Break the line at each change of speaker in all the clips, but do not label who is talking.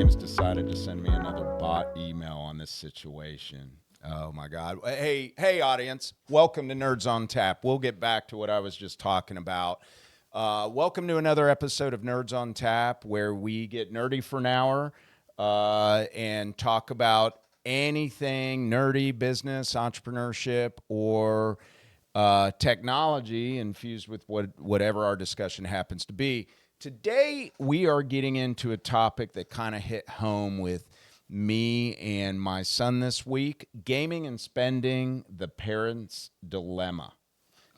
James decided to send me another bot email on this situation. Oh my God. Hey, audience. Welcome to Nerds on Tap. We'll get back to what I was just talking about. Welcome to another episode of Nerds on Tap, where we get nerdy for an hour and talk about anything nerdy, business, entrepreneurship, or technology infused with whatever our discussion happens to be. Today, we are getting into a topic that kind of hit home with me and my son this week. Gaming and spending, the parent's dilemma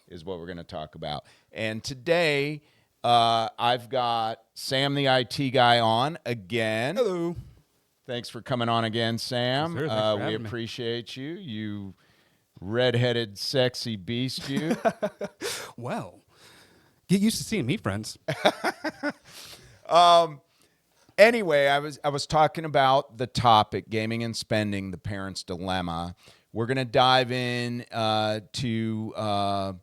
is what we're going to talk about. And today, I've got Sam, the IT guy, on again.
Hello.
Thanks for coming on again, Sam.
Yes, sir.
We appreciate you. You redheaded, sexy beast, you.
Well, get used to seeing me, friends.
Anyway, I was talking about the topic, gaming and spending, the parent's dilemma. We're going to dive in to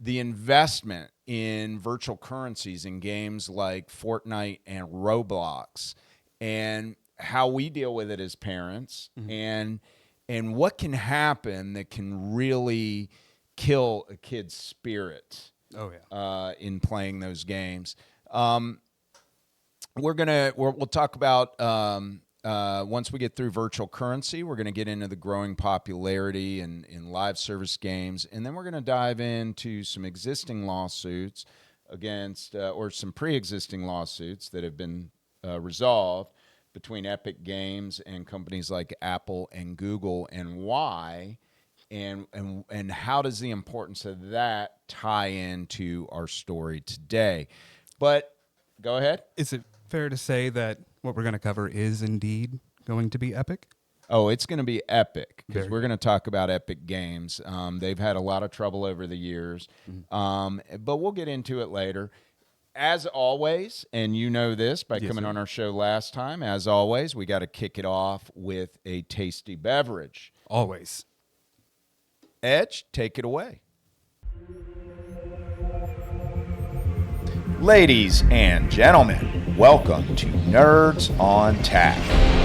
the investment in virtual currencies in games like Fortnite and Roblox, and how we deal with it as parents, and what can happen that can really kill a kid's spirit.
Oh yeah.
In playing those games. We'll talk about once we get through virtual currency, we're going to get into the growing popularity in live service games, and then we're going to dive into some existing lawsuits against or some pre-existing lawsuits that have been resolved between Epic Games and companies like Apple and Google, and why. And how does the importance of that tie into our story today? But go ahead.
Is it fair to say that what we're going to cover is indeed going to be epic?
Oh, it's going to be epic because
Very
we're going to talk about Epic Games. They've had a lot of trouble over the years, but we'll get into it later. As always, and you know this by coming on our show last time, as always, we got to kick it off with a tasty beverage.
Always.
Edge, take it away. Ladies and gentlemen, welcome to Nerds on Tap.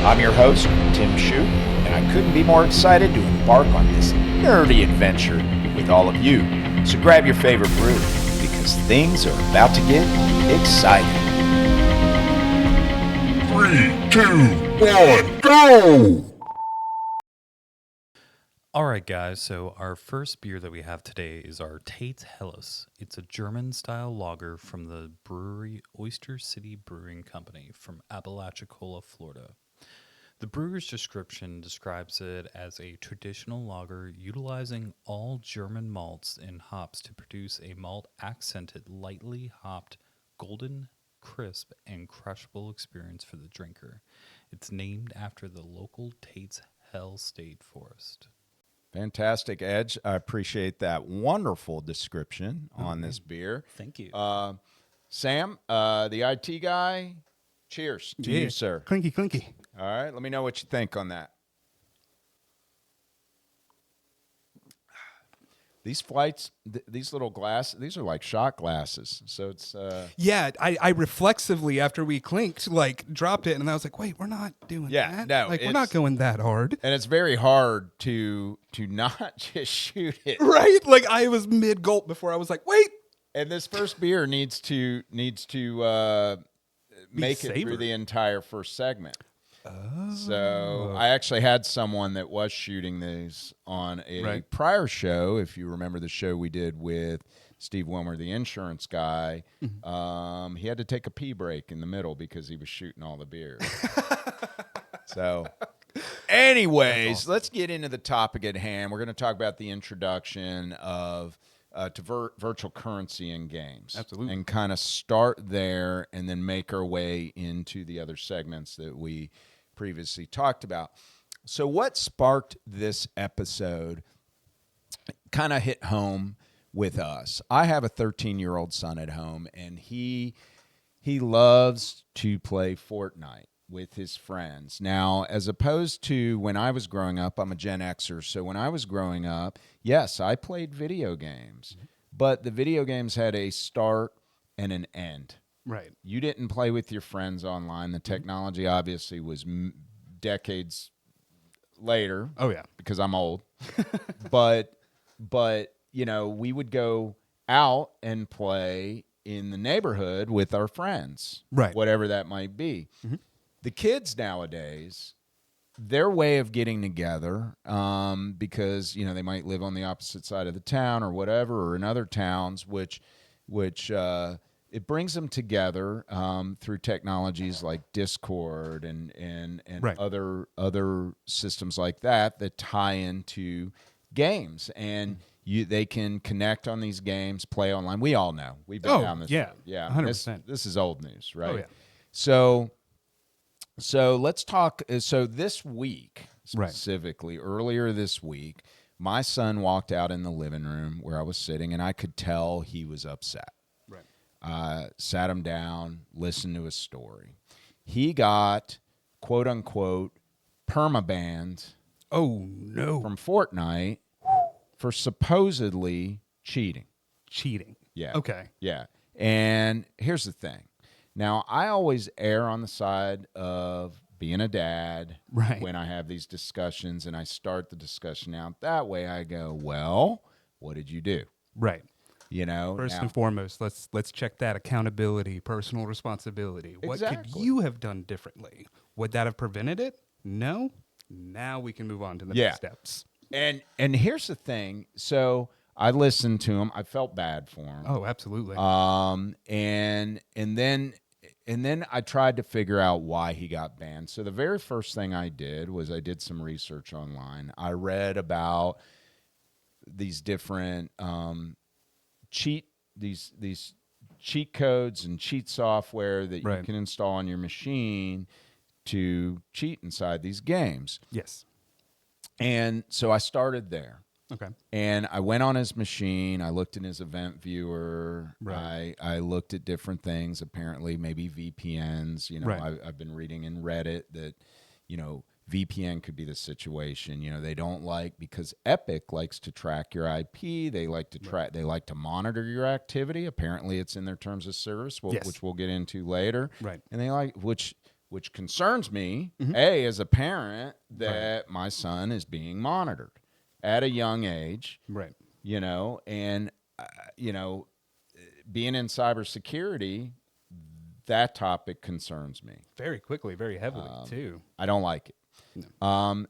I'm your host, Tim Shute, and I couldn't be more excited to embark on this nerdy adventure with all of you. So grab your favorite brew, because things are about to get exciting.
3, 2, 1, go!
All right, guys, so our first beer that we have today is our Tate's Helles. It's a German-style lager from the brewery Oyster City Brewing Company from Apalachicola, Florida. The brewer's description describes it as a traditional lager utilizing all German malts and hops to produce a malt-accented, lightly hopped, golden, crisp, and crushable experience for the drinker. It's named after the local Tate's Hell State Forest.
Fantastic, Edge. I appreciate that wonderful description on this beer.
Thank you.
Sam, the IT guy, cheers to you, sir.
Clinky, clinky.
All right, let me know what you think on that. These flights, these little glasses, these are like shot glasses. So it's...
Yeah, I reflexively, after we clinked, dropped it, and I was like, wait, we're not doing that?
No,
we're not going that hard.
And it's very hard to not just shoot it.
Right? I was mid-gulp before I was like, wait.
And this first beer needs to make it through the entire first segment.
Oh.
So I actually had someone that was shooting these on a prior show. If you remember the show we did with Steve Wilmer, the insurance guy, he had to take a pee break in the middle because he was shooting all the beers. So anyways, awesome. Let's get into the topic at hand. We're going to talk about the introduction of to virtual currency in games.
Absolutely.
And kind of start there and then make our way into the other segments that we previously talked about. So what sparked this episode kind of hit home with us. I have a 13-year-old son at home, and he loves to play Fortnite with his friends. Now, as opposed to when I was growing up, I'm a Gen Xer, so when I was growing up, yes, I played video games, but the video games had a start and an end.
Right.
You didn't play with your friends online. The technology obviously was decades later.
Oh yeah.
Because I'm old. but we would go out and play in the neighborhood with our friends,
Right.
whatever that might be. The kids nowadays, their way of getting together, because they might live on the opposite side of the town or whatever, or in other towns, which it brings them together through technologies like Discord and
Right.
other systems like that tie into games, and they can connect on these games, play online. We all know. We've been down this road. Yeah,
100%.
This is old news, right?
Oh yeah.
So let's talk. So this week,
Right.
specifically, earlier this week, my son walked out in the living room where I was sitting, and I could tell he was upset.
Right.
Sat him down, listened to his story. He got, quote unquote, permabanned
Oh no.
from Fortnite for supposedly cheating.
Cheating.
Yeah.
Okay.
Yeah. And here's the thing. Now, I always err on the side of being a dad
Right.
when I have these discussions, and I start the discussion out that way. I go, well, what did you do?
Right. First
Now-
and foremost, let's check that accountability, personal responsibility. What could
Exactly.
you have done differently? Would that have prevented it? No. Now we can move on to the
Yeah.
next steps.
And here's the thing. So I listened to him. I felt bad for him.
Oh, absolutely.
And then I tried to figure out why he got banned. So the very first thing I did was I did some research online. I read about these different these cheat codes and cheat software that you
Right.
can install on your machine to cheat inside these games.
Yes.
And so I started there.
Okay.
And I went on his machine. I looked in his event viewer.
Right.
I looked at different things, apparently maybe VPNs.
Right.
I've been reading in Reddit that, VPN could be the situation. They don't like, because Epic likes to track your IP. They like to they like to monitor your activity. Apparently it's in their terms of service,
Yes.
which we'll get into later.
Right.
And they like, which concerns me, as a parent, that my son is being monitored at a young age,
Right.
and being in cybersecurity, that topic concerns me.
Very quickly, very heavily too.
I don't like it.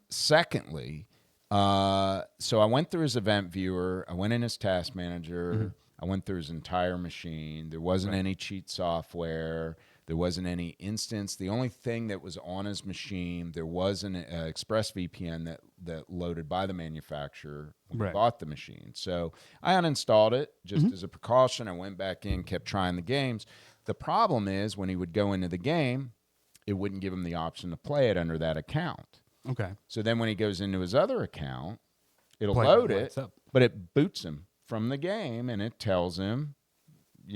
Secondly, so I went through his event viewer. I went in his task manager. I went through his entire machine. There wasn't any cheat software. There wasn't any instance. The only thing that was on his machine, there was an ExpressVPN that loaded by the manufacturer when he bought the machine. So I uninstalled it just as a precaution. I went back in, kept trying the games. The problem is when he would go into the game, it wouldn't give him the option to play it under that account.
Okay.
So then when he goes into his other account, it'll
Play
load
lights
it,
up.
but it boots him from the game, and it tells him,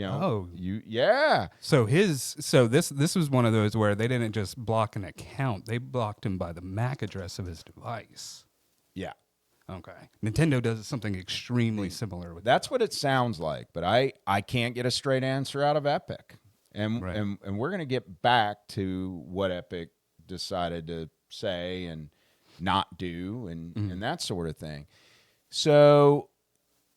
Oh.
yeah.
So this was one of those where they didn't just block an account; they blocked him by the MAC address of his device.
Yeah.
Okay. Nintendo does something extremely similar with
That's what it sounds like, but I can't get a straight answer out of Epic. And
Right.
and we're going to get back to what Epic decided to say and not do and that sort of thing. So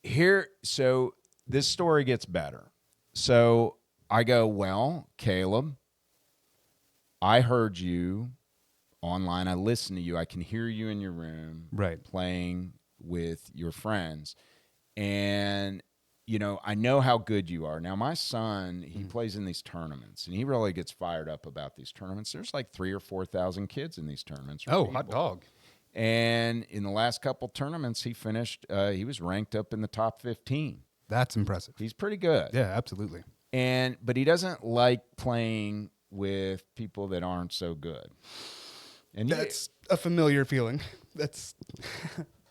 this story gets better. So I go, well, Caleb, I heard you online. I listened to you. I can hear you in your room playing with your friends. And, I know how good you are. Now, my son, he plays in these tournaments, and he really gets fired up about these tournaments. There's like 3,000 or 4,000 kids in these tournaments.
Oh, hot dog.
And in the last couple tournaments, he finished, he was ranked up in the top 15.
That's impressive.
He's pretty good.
Yeah, absolutely.
But he doesn't like playing with people that aren't so good. And
That's a familiar feeling.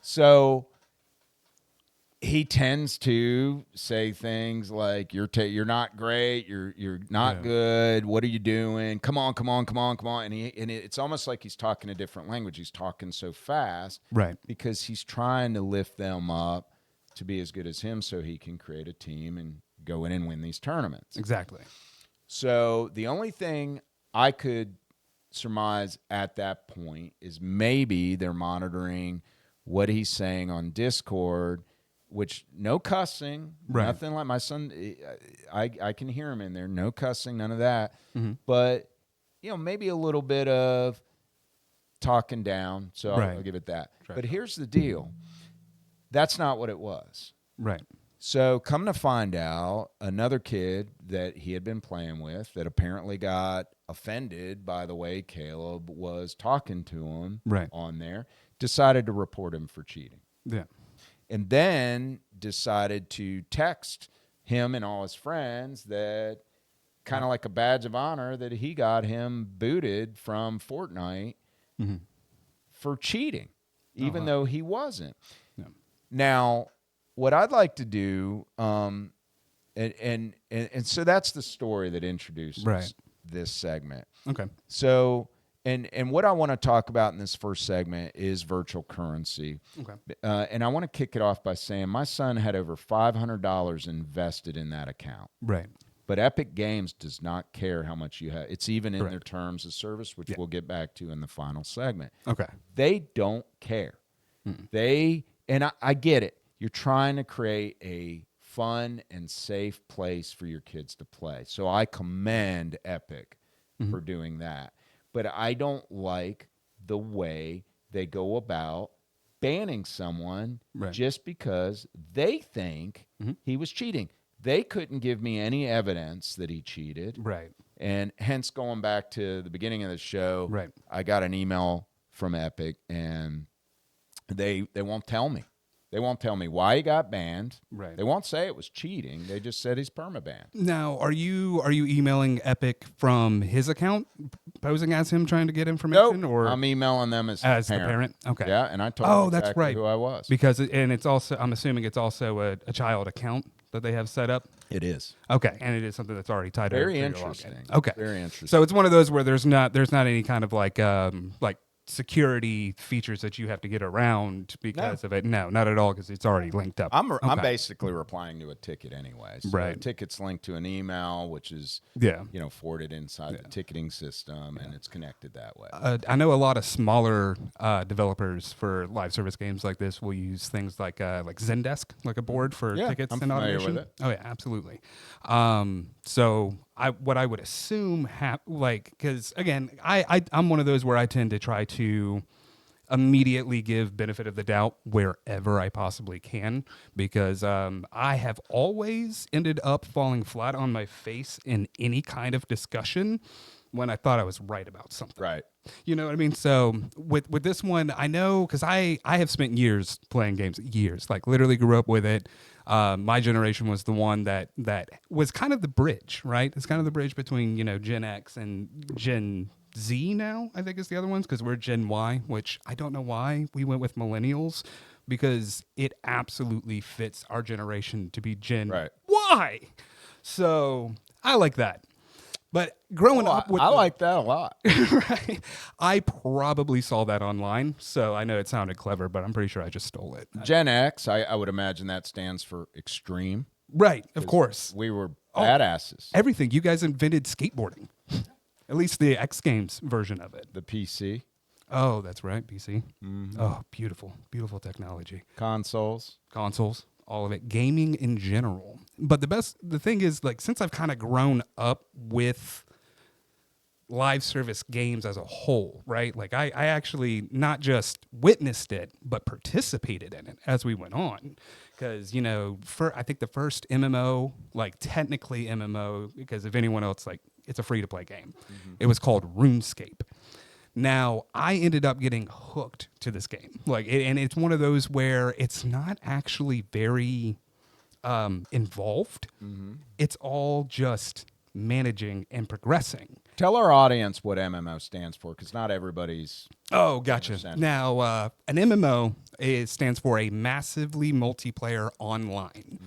So he tends to say things like, "You're not great. You're not good. What are you doing? Come on." And it's almost like he's talking a different language. He's talking so fast,
Right.
Because he's trying to lift them up to be as good as him, so he can create a team and go in and win these tournaments.
Exactly.
So the only thing I could surmise at that point is maybe they're monitoring what he's saying on Discord, which no cussing,
Right.
nothing like my son. I can hear him in there, no cussing, none of that.
Mm-hmm.
But maybe a little bit of talking down. So
Right.
I'll give it that.
Right.
But here's the deal: that's not what it was.
Right.
So come to find out, another kid that he had been playing with that apparently got offended by the way Caleb was talking to him
Right.
on there, decided to report him for cheating.
Yeah.
And then decided to text him and all his friends that kind of like a badge of honor that he got him booted from Fortnite
Mm-hmm.
for cheating, even though he wasn't.
Yeah.
Now, what I'd like to do, and so that's the story that introduces
Right.
this segment.
Okay.
So, and what I want to talk about in this first segment is virtual currency.
Okay.
And I want to kick it off by saying my son had over $500 invested in that account.
Right.
But Epic Games does not care how much you have. It's even in their
Correct.
terms of service, which
Yeah.
we'll get back to in the final segment.
Okay.
They don't care. And I get it. You're trying to create a fun and safe place for your kids to play. So I commend Epic for doing that. But I don't like the way they go about banning someone
Right.
just because they think he was cheating. They couldn't give me any evidence that he cheated.
Right.
And hence, going back to the beginning of the show,
Right.
I got an email from Epic, and they won't tell me. They won't tell me why he got banned.
Right.
They won't say it was cheating. They just said he's permabanned.
Now, are you emailing Epic from his account, posing as him trying to get information,
Nope.
or
I'm emailing them as
the parent? Okay.
Yeah, and I told
Oh,
them
that's
exactly
right.
who I was.
Because it's also, I'm assuming it's also a child account that they have set up.
It is.
Okay, and it is something that's already tied
Very
over to your
interesting.
login. Okay,
Very interesting.
So it's one of those where there's not any kind of like security features that you have to get around because of it. No, not at all, because it's already linked up.
I'm
Okay.
basically replying to a ticket anyway. So
Right.
The ticket's linked to an email, which is
Yeah.
forwarded inside the ticketing system, and it's connected that way.
I know a lot of smaller developers for live service games like this will use things like Zendesk, like a board for
Yeah,
tickets
I'm
and
familiar
automation.
with it.
Oh yeah, absolutely. So what I would assume because again, I'm one of those where I tend to try to immediately give benefit of the doubt wherever I possibly can, because I have always ended up falling flat on my face in any kind of discussion when I thought I was right about something.
Right.
You know what I mean? So with this one, I know, because I have spent years playing games, like literally grew up with it. My generation was the one that was kind of the bridge, right? It's kind of the bridge between, Gen X and Gen Z now, I think is the other ones, because we're Gen Y, which I don't know why we went with millennials, because it absolutely fits our generation to be Gen
Right.
Y. So I like that. But growing up with
I like that a lot.
right, I probably saw that online, so I know it sounded clever, but I'm pretty sure I just stole it.
Gen X, I would imagine that stands for extreme.
Right, of course.
We were badasses.
Everything. You guys invented skateboarding. At least the X Games version of it.
The PC,
Oh, that's right, PC. Oh, beautiful, beautiful technology.
consoles.
Consoles, all of it, gaming in general. But the thing is, since I've kind of grown up with live service games as a whole, right? I actually not just witnessed it, but participated in it as we went on. Because, I think the first MMO, technically MMO, because if anyone else, it's a free-to-play game. It was called RuneScape. Now, I ended up getting hooked to this game. And it's one of those where it's not actually very involved. It's all just managing and progressing.
Tell our audience what MMO stands for, because not everybody's.
Oh, gotcha.
understand.
Now, an MMO stands for a massively multiplayer online.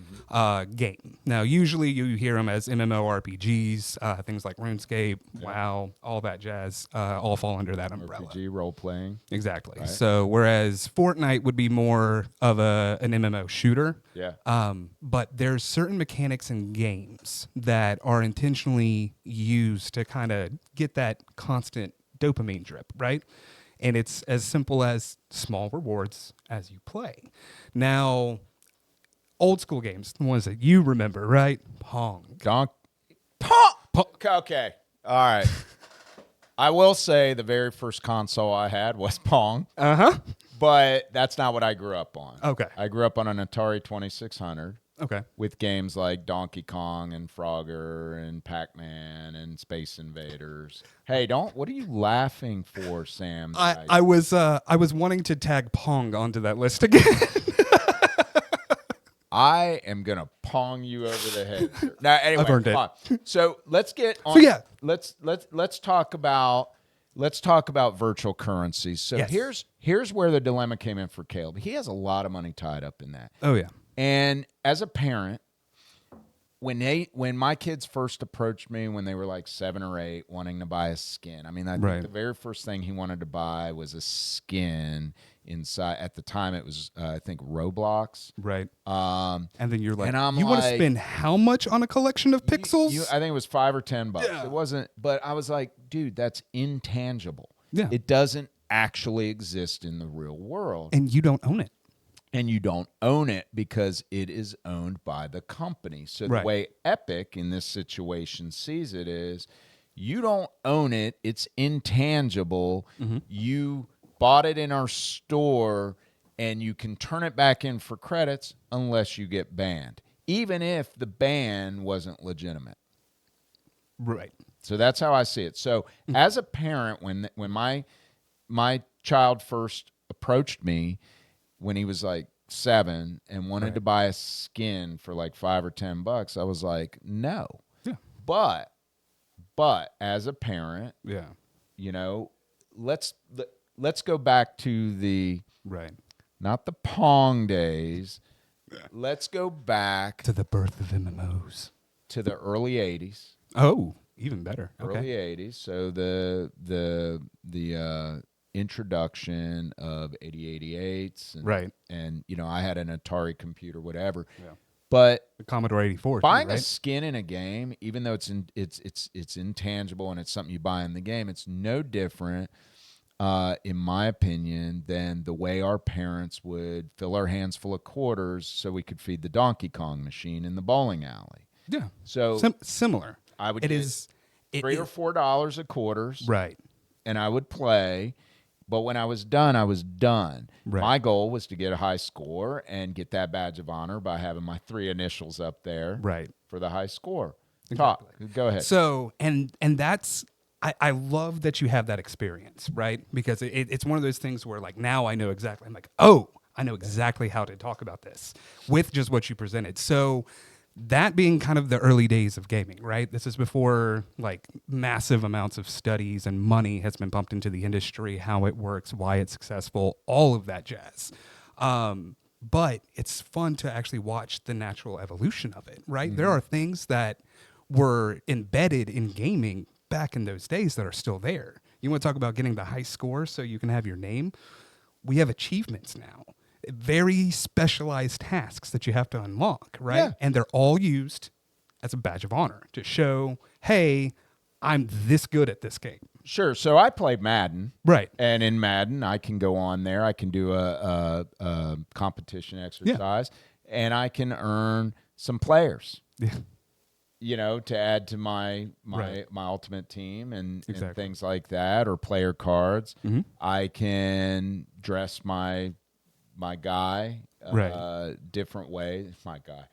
game. Now, usually you hear them as MMORPGs, things like RuneScape, WoW, all that jazz, all fall under that umbrella.
RPG role playing.
Exactly.
Right.
So whereas Fortnite would be more of an MMO shooter, but there's certain mechanics in games that are intentionally used to kind of get that constant dopamine drip, right? And it's as simple as small rewards as you play. Now, old school games, the ones that you remember, right? Pong.
Pong. Okay. All right. I will say the very first console I had was Pong.
Uh-huh.
But that's not what I grew up on.
Okay.
I grew up on an Atari 2600.
Okay.
With games like Donkey Kong and Frogger and Pac-Man and Space Invaders. Hey, what are you laughing for, Sam?
I was wanting to tag Pong onto that list again.
I am gonna pong you over the head. Sir. Now, anyway,
I've earned
come on. So let's get on.
So, yeah.
Let's talk about virtual currencies. So
Yes.
here's where the dilemma came in for Caleb. He has a lot of money tied up in that.
Oh yeah.
And as a parent, when my kids first approached me when they were like 7 or 8 wanting to buy a skin, I mean, I think the very first thing he wanted to buy was a skin inside. At the time, it was I think Roblox.
Right. And then you're like,
and I'm
you want to
like-
spend how much on a collection of pixels?
I think it was $5 or $10.
Yeah.
It wasn't, but I was like, dude, that's intangible.
Yeah.
It doesn't actually exist in the real world.
And you don't own it.
And you don't own it because it is owned by the company. So
Right.
the way Epic in this situation sees it is you don't own it. It's intangible.
Mm-hmm.
You bought it in our store and you can turn it back in for credits unless you get banned, even if the ban wasn't legitimate.
Right.
So that's how I see it. So as a parent, when my child first approached me when he was like 7 and wanted to buy a skin for like $5 or $10, I was like, no.
Yeah.
But as a parent,
Yeah.
you know, let's go back to the
Right.
not the Pong days. Let's go back
To the birth of MMOs.
to the early 80s.
Oh, even better.
Early
Okay.
80s. So the introduction of 8088s and,
Right.
and you know, I had an Atari computer, whatever.
Yeah.
But
The Commodore 84.
buying
too,
a
right?
skin in a game, even though it's intangible and it's something you buy in the game, it's no different, in my opinion, than the way our parents would fill our hands full of quarters so we could feed the Donkey Kong machine in the bowling alley.
Yeah.
So
Similar.
I would
It
get
is it-
$3
it-
or $4 of quarters,
Right.
and I would play. But when I was done, I was done.
Right.
My goal was to get a high score and get that badge of honor by having my 3 initials up there
Right.
for the high score.
Exactly.
Talk. Go ahead.
So and that's I love that you have that experience, right? Because it's one of those things where like now I know exactly. I'm like, oh, I know exactly how to talk about this with just what you presented. So that being kind of the early days of gaming, right? This is before like massive amounts of studies and money has been pumped into the industry, how it works, why it's successful, all of that jazz. But it's fun to actually watch the natural evolution of it, right? There are things that were embedded in gaming back in those days that are still there. You want to talk about getting the high score so you can have your name? We have achievements now, very specialized tasks that you have to unlock, right?
Yeah.
And they're all used as a badge of honor to show, hey, I'm this good at this game.
Sure. So I play Madden.
Right.
And in Madden, I can go on there. I can do a competition exercise, and I can earn some players.
Yeah.
You know, to add to my
Right.
ultimate team and
Exactly.
things like that, or player cards.
Mhm.
I can dress my guy
Right.
different ways. My guy,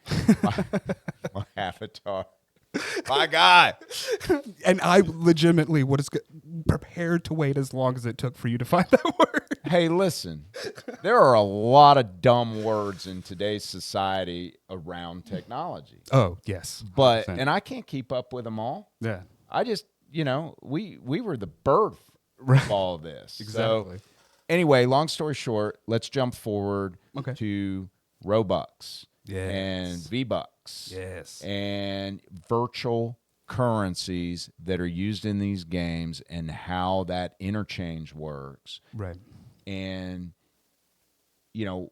my avatar, my guy.
And I legitimately prepared to wait as long as it took for you to find that word.
Hey, listen, there are a lot of dumb words in today's society around technology,
Oh, yes.
but
100%.
and I can't keep up with them all.
Yeah.
I just, you know, we were the birth
Right.
of all this.
Exactly.
So, anyway, long story short, let's jump forward
Okay.
to Robux. and
Yes.
V-Bucks
Yes.
and virtual currencies that are used in these games and how that interchange works.
Right.
And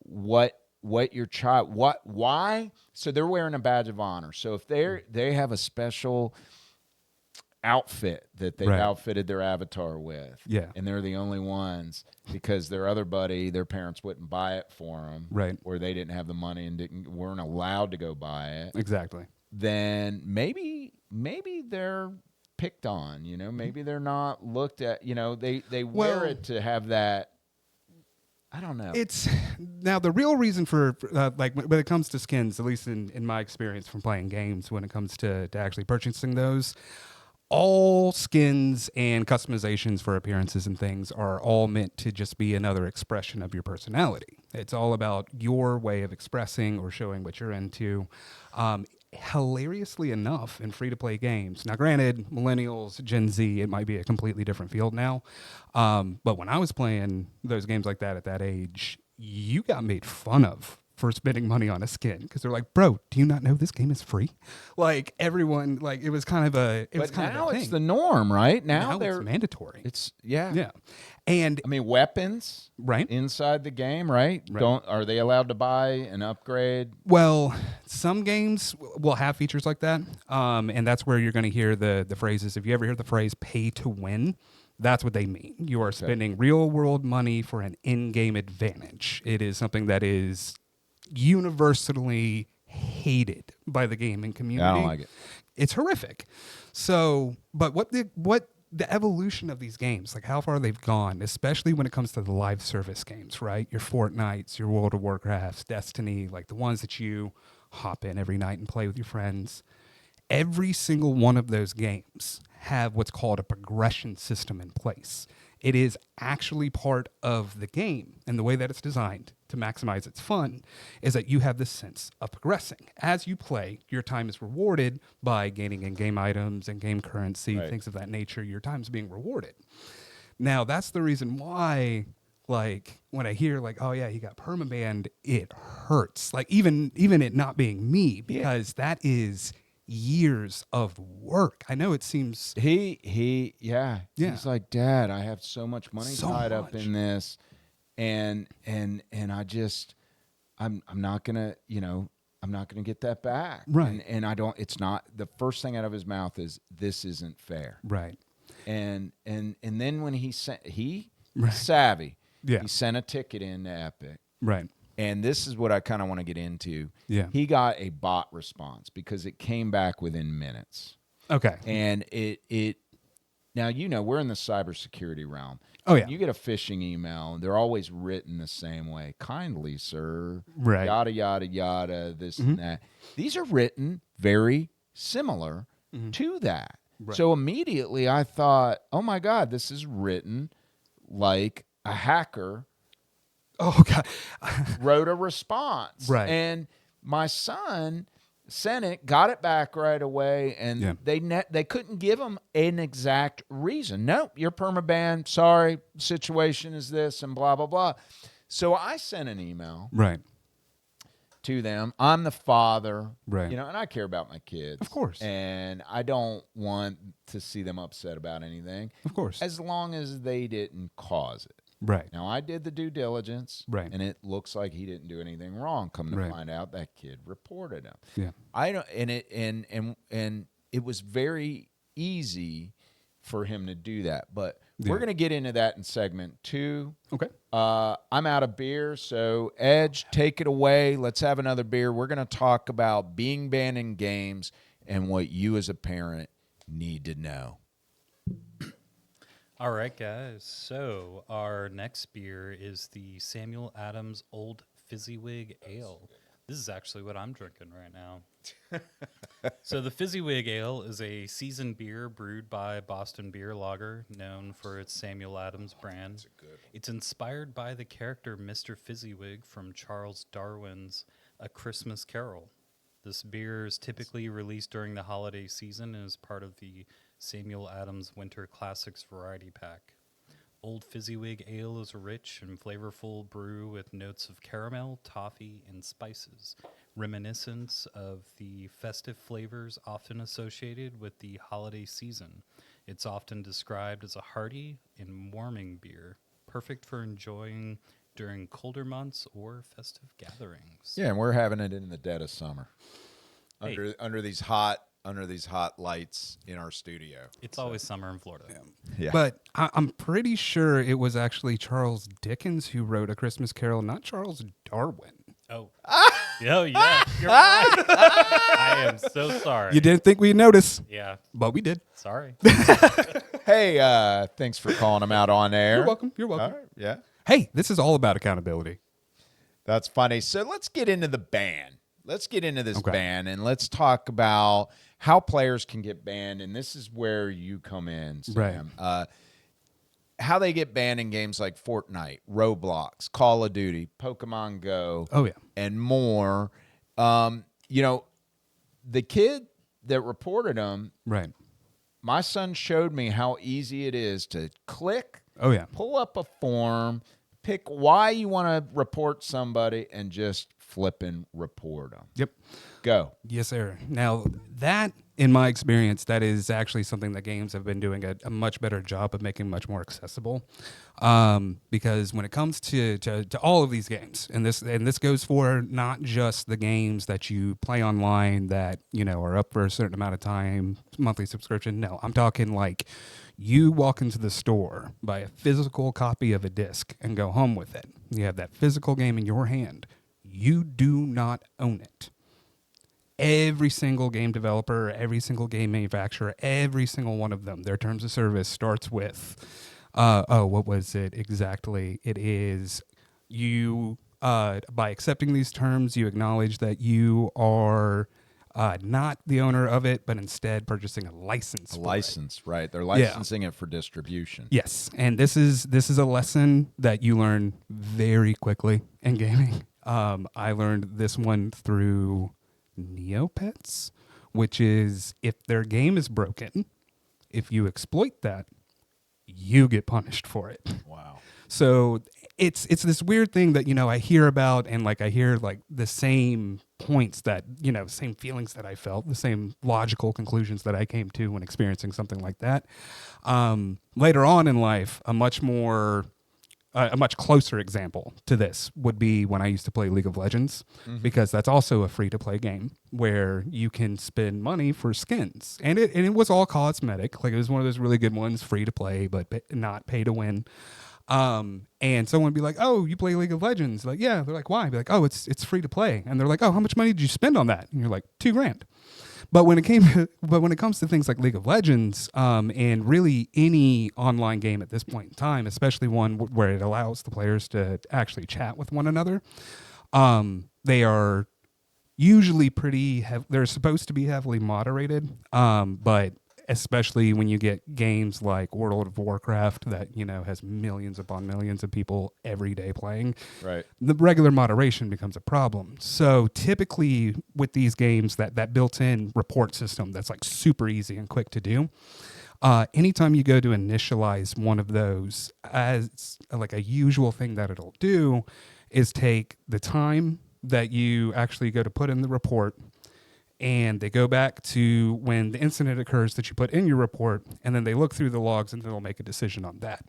what your child why, so they're wearing a badge of honor. So if they have a special outfit that they've
Right.
outfitted their avatar with,
Yeah.
and they're the only ones because their other buddy, their parents wouldn't buy it for them,
Right.
or they didn't have the money and weren't allowed to go buy it,
Exactly.
then maybe they're picked on, maybe they're not looked at, they wear
Well,
it to have that, I don't know.
It's now the real reason for like when it comes to skins, at least in my experience from playing games, when it comes to actually purchasing those, all skins and customizations for appearances and things are all meant to just be another expression of your personality. It's all about your way of expressing or showing what you're into. Hilariously enough, in free-to-play games, now granted, millennials, Gen Z, it might be a completely different field now, but when I was playing those games like that at that age, you got made fun of for spending money on a skin because they're like, bro, do you not know this game is free? Like everyone, like it was kind of a
Now
a
it's
thing.
the norm, right?
Now
they're
it's mandatory.
It's yeah.
Yeah. And
I mean, weapons
right.
inside the game, right?
Right.
Are they allowed to buy an upgrade?
Well, some games will have features like that, and that's where you're going to hear the phrases. If you ever hear the phrase "pay to win," that's what they mean. You are spending real world money for an in-game advantage. It is something that is universally hated by the gaming community.
I don't like it.
It's horrific. So, but what the evolution of these games, like how far they've gone, especially when it comes to the live service games, right? Your Fortnites, your World of Warcrafts, Destiny, like the ones that you hop in every night and play with your friends. Every single one of those games have what's called a progression system in place. It is actually part of the game, and the way that it's designed to maximize its fun is that you have this sense of progressing. As you play, your time is rewarded by gaining in-game items and game currency,
Right.
things of that nature. Your time is being rewarded. Now, that's the reason why, like, when I hear, like, oh, yeah, he got permabanned, it hurts. Like, even it not being me, because that is years of work. I know it seems
Yeah. He's like, Dad, I have so much money
So
tied up
much.
in this, and I just I'm not gonna I'm not gonna get that back.
Right.
And I don't. It's not the first thing out of his mouth is this isn't fair.
right.
And then when he sent
Right.
savvy,
Yeah.
he sent a ticket in to Epic.
Right.
And this is what I kind of want to get into.
Yeah.
He got a bot response because it came back within minutes.
Okay.
And it now we're in the cybersecurity realm.
Oh, yeah.
You get a phishing email, and they're always written the same way. Kindly, sir.
Right.
Yada yada yada. This and that. These are written very similar to that.
Right.
So immediately I thought, oh my God, this is written like a hacker
Oh, God.
wrote a response.
Right.
And my son sent it, got it back right away, and
Yeah.
they couldn't give him an exact reason. Nope, you're permabanned. Sorry, situation is this, and blah, blah, blah. So I sent an email
Right.
to them. I'm the father,
Right.
and I care about my kids.
Of course.
And I don't want to see them upset about anything,
Of course.
as long as they didn't cause it.
Right.
Now, I did the due diligence,
Right.
and it looks like he didn't do anything wrong. Come to
Right.
find out, that kid reported him.
Yeah.
I don't, and it was very easy for him to do that. But we're
Yeah.
going to get into that in segment 2.
Okay.
I'm out of beer, so Edge, take it away. Let's have another beer. We're going to talk about being banned in games and what you as a parent need to know.
All right, guys. So our next beer is the Samuel Adams Old Fizzywig Ale. This is actually what I'm drinking right now. So the Fizzywig Ale is a seasoned beer brewed by Boston Beer Lager, known for its Samuel Adams brand. It's inspired by the character Mr. Fizzywig from Charles Darwin's A Christmas Carol. This beer is typically released during the holiday season and is part of the Samuel Adams Winter Classics Variety Pack. Old Fizzywig Ale is a rich and flavorful brew with notes of caramel, toffee, and spices, reminiscence of the festive flavors often associated with the holiday season. It's often described as a hearty and warming beer, perfect for enjoying during colder months or festive gatherings.
Yeah, and we're having it in the dead of summer,
Hey.
under these hot lights in our studio.
It's always summer in Florida.
Yeah.
But I'm pretty sure it was actually Charles Dickens who wrote A Christmas Carol, not Charles Darwin.
Oh. Oh, yeah. You're right. I am so sorry.
You didn't think we'd notice,
Yeah.
but we did.
Sorry.
Hey, thanks for calling him out on air.
You're welcome. You're welcome.
All right, yeah.
Hey, this is all about accountability.
That's funny. So let's get into the ban. Let's get into this
Okay.
ban, and let's talk about how players can get banned. And this is where you come in, Sam. How they get banned in games like Fortnite, Roblox, Call of Duty, Pokemon Go,
Oh, yeah.
and more. The kid that reported them,
Right.
my son showed me how easy it is to click,
Oh, yeah.
pull up a form, pick why you want to report somebody, and just flip and report them.
Yep.
Go.
Yes, sir. Now, that, in my experience, that is actually something that games have been doing a much better job of making much more accessible. Because when it comes to all of these games, and this goes for not just the games that you play online that, are up for a certain amount of time, monthly subscription. No, I'm talking like you walk into the store, buy a physical copy of a disc, and go home with it. You have that physical game in your hand. You do not own it. Every single game developer, every single game manufacturer, every single one of them, their terms of service starts with, what was it exactly? It is you, by accepting these terms, you acknowledge that you are not the owner of it, but instead purchasing a license.
A
for it.
license, right? They're licensing it for distribution.
Yes, and this is a lesson that you learn very quickly in gaming. I learned this one through Neopets, which is if their game is broken, if you exploit that, you get punished for it.
Wow.
So it's this weird thing that I hear about, and I hear the same points that same feelings that I felt, the same logical conclusions that I came to when experiencing something like that. Later on in life, a much closer example to this would be when I used to play League of Legends, because that's also a free-to-play game where you can spend money for skins. And it was all cosmetic. It was one of those really good ones, free to play, but not pay to win. And someone would be like, "Oh, you play League of Legends?" Like, "Yeah." They're like, "Why?" I'd be like, "Oh, it's free to play." And they're like, "Oh, how much money did you spend on that?" And you're like, $2,000. But when it comes to things like League of Legends, and really any online game at this point in time, especially one where it allows the players to actually chat with one another, they are usually they're supposed to be heavily moderated, but especially when you get games like World of Warcraft that has millions upon millions of people every day playing,
Right.
the regular moderation becomes a problem. So typically with these games, that built-in report system that's super easy and quick to do, anytime you go to initialize one of those, as a usual thing that it'll do is take the time that you actually go to put in the report, and they go back to when the incident occurs that you put in your report, and then they look through the logs and they'll make a decision on that.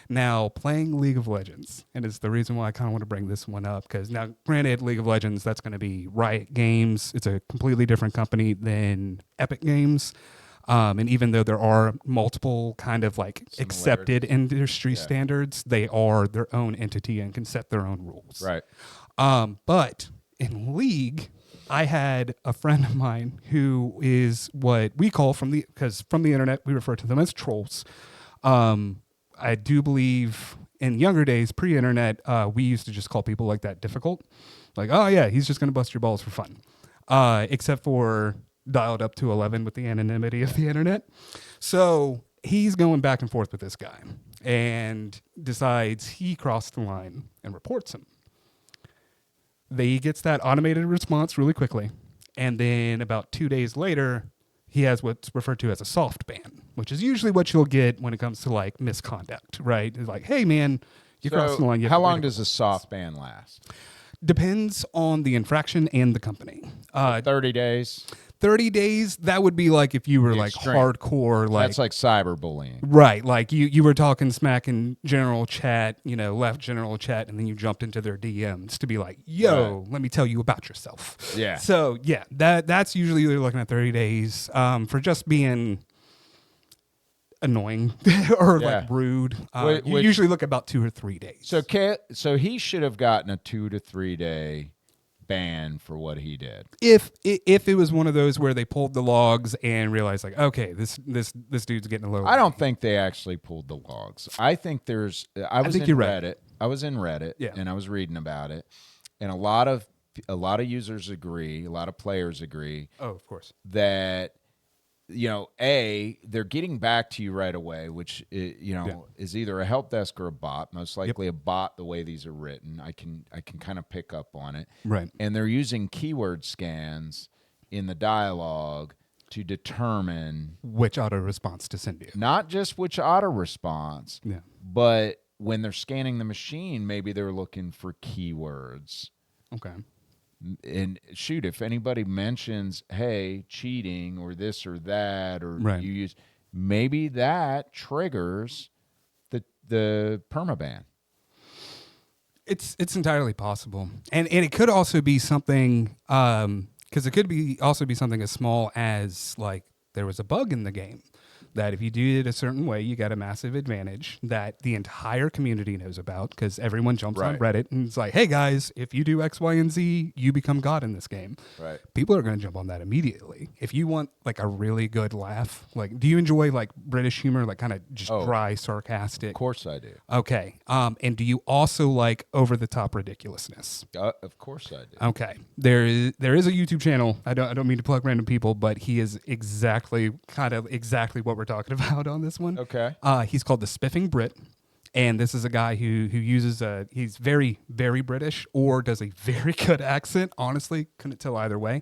Now, playing League of Legends, and it's the reason why I kind of want to bring this one up, because now, granted, League of Legends, that's going to be Riot Games. It's a completely different company than Epic Games. And even though there are multiple kind of accepted industry standards, they are their own entity and can set their own rules.
Right.
But in League, I had a friend of mine who is what we call from the internet, we refer to them as trolls. I do believe in younger days, pre-internet, we used to just call people like that difficult. Like, oh yeah, he's just going to bust your balls for fun. Except for dialed up to 11 with the anonymity of the internet. So he's going back and forth with this guy and decides he crossed the line and reports him. He gets that automated response really quickly. And then about 2 days later, he has what's referred to as a soft ban, which is usually what you'll get when it comes to misconduct, right? It's like, hey man, you crossed the line.
How long does a soft ban last?
Depends on the infraction and the company.
30 days.
30 days, that would be like if you were like
extreme.
hardcore, like
That's like cyberbullying.
right, like you were talking smack in general chat, left general chat, and then you jumped into their DMs to be like, yo, let me tell you about yourself.
Yeah.
So yeah, that's usually they're looking at 30 days for just being annoying or like rude. You usually look about 2 or 3 days.
So he should have gotten a 2 to 3 day ban for what he did.
If it was one of those where they pulled the logs and realized like, okay, this dude's getting a little.
I don't think they actually pulled the logs. I think there's. I think in Reddit. Right. I was in Reddit and I was reading about it, and a lot of users agree, a lot of players agree.
Oh, of course.
That they're getting back to you right away, which is either a help desk or a bot. Most likely a bot. The way these are written, I can kind of pick up on it.
Right.
And they're using keyword scans in the dialogue to determine
which auto response to send you.
Not just which auto response, but when they're scanning the machine, maybe they're looking for keywords.
Okay.
And shoot, if anybody mentions, hey, cheating or this or that, or you use, maybe that triggers the permaban.
It's entirely possible, and it could also be something because it could be also be something as small as like there was a bug in the game that if you do it a certain way, you got a massive advantage that the entire community knows about because everyone jumps on Reddit and it's like, hey guys, if you do X, Y, and Z, you become God in this game.
Right.
People are going to jump on that immediately. If you want like a really good laugh, like do you enjoy like British humor, like kind of just dry, sarcastic?
Of course I do.
Okay. And do you also like over the top ridiculousness?
Of course I do.
Okay. There is a YouTube channel. I don't mean to plug random people, but he is exactly what we're talking about on this one.
Okay.
He's called the Spiffing Brit, and this is a guy who uses he's very, very British or does a very good accent. Honestly, couldn't tell either way.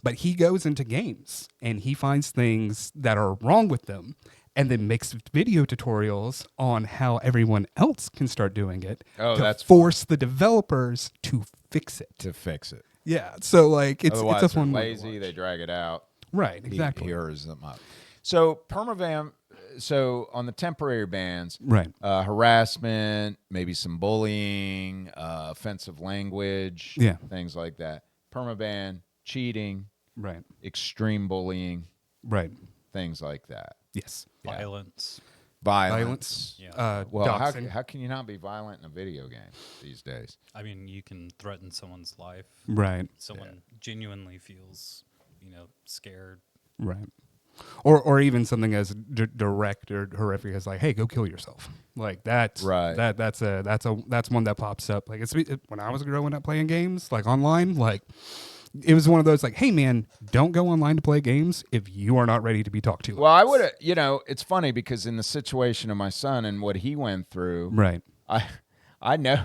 But he goes into games and he finds things that are wrong with them and then makes video tutorials on how everyone else can start doing it to force the developers to fix it. Yeah. So like it's just one
lazy, they drag it out.
Right, exactly.
He hurries them up. So permaban. So on the temporary bans, harassment, maybe some bullying, offensive language, things like that. Permaban, cheating, extreme bullying, things like that.
Yes,
violence.
Yeah.
Well, how can you not be violent in a video game these days?
I mean, you can threaten someone's life.
Right.
Someone genuinely feels, scared.
Right. Or even something as direct or horrific as like, hey, go kill yourself. Like that's That's one that pops up. Like when I was growing up playing games like online, like it was one of those like, hey man, don't go online to play games if you are not ready to be talked to.
Well, I would have, it's funny because in the situation of my son and what he went through, I know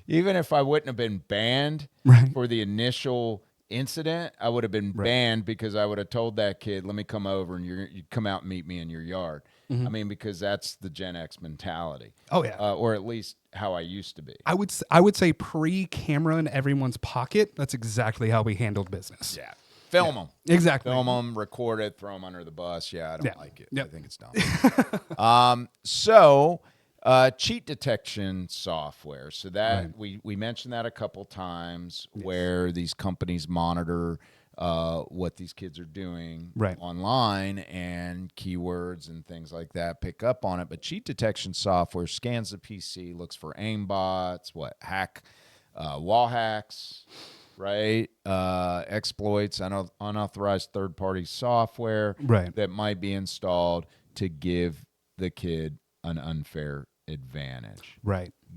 even if I wouldn't have been banned for the initial incident, I would have been banned because I would have told that kid, let me come over and you come out and meet me in your yard. I mean, because that's the Gen X mentality.
Oh yeah.
Or at least how I used to be.
I would say pre-camera in everyone's pocket, that's exactly how we handled business.
Yeah. Film them.
Exactly.
Film them, record it, throw them under the bus. Yeah, I don't like it. I think it's dumb. So cheat detection software. So that we mentioned that a couple times where these companies monitor what these kids are doing online and keywords and things like that, pick up on it. But cheat detection software scans the PC, looks for aimbots, wall hacks, exploits, unauthorized third-party software that might be installed to give the kid an unfair advantage.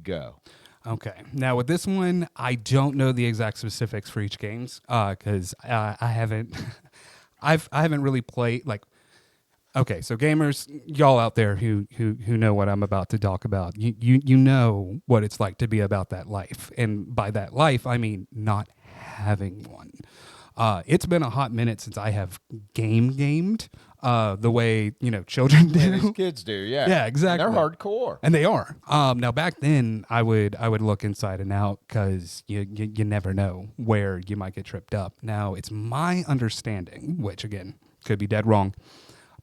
Go.
Okay. Now with this one, I don't know the exact specifics for each games because I haven't I haven't really played like. Okay, so gamers, y'all out there who know what I'm about to talk about, you know what it's like to be about that life, and by that life I mean not having one. It's been a hot minute since I have gamed. the way children
Yeah, these
do.
kids do, yeah.
Yeah, exactly.
And they're hardcore.
And they are. Now back then, I would look inside and out because you never know where you might get tripped up. Now it's my understanding, which again could be dead wrong,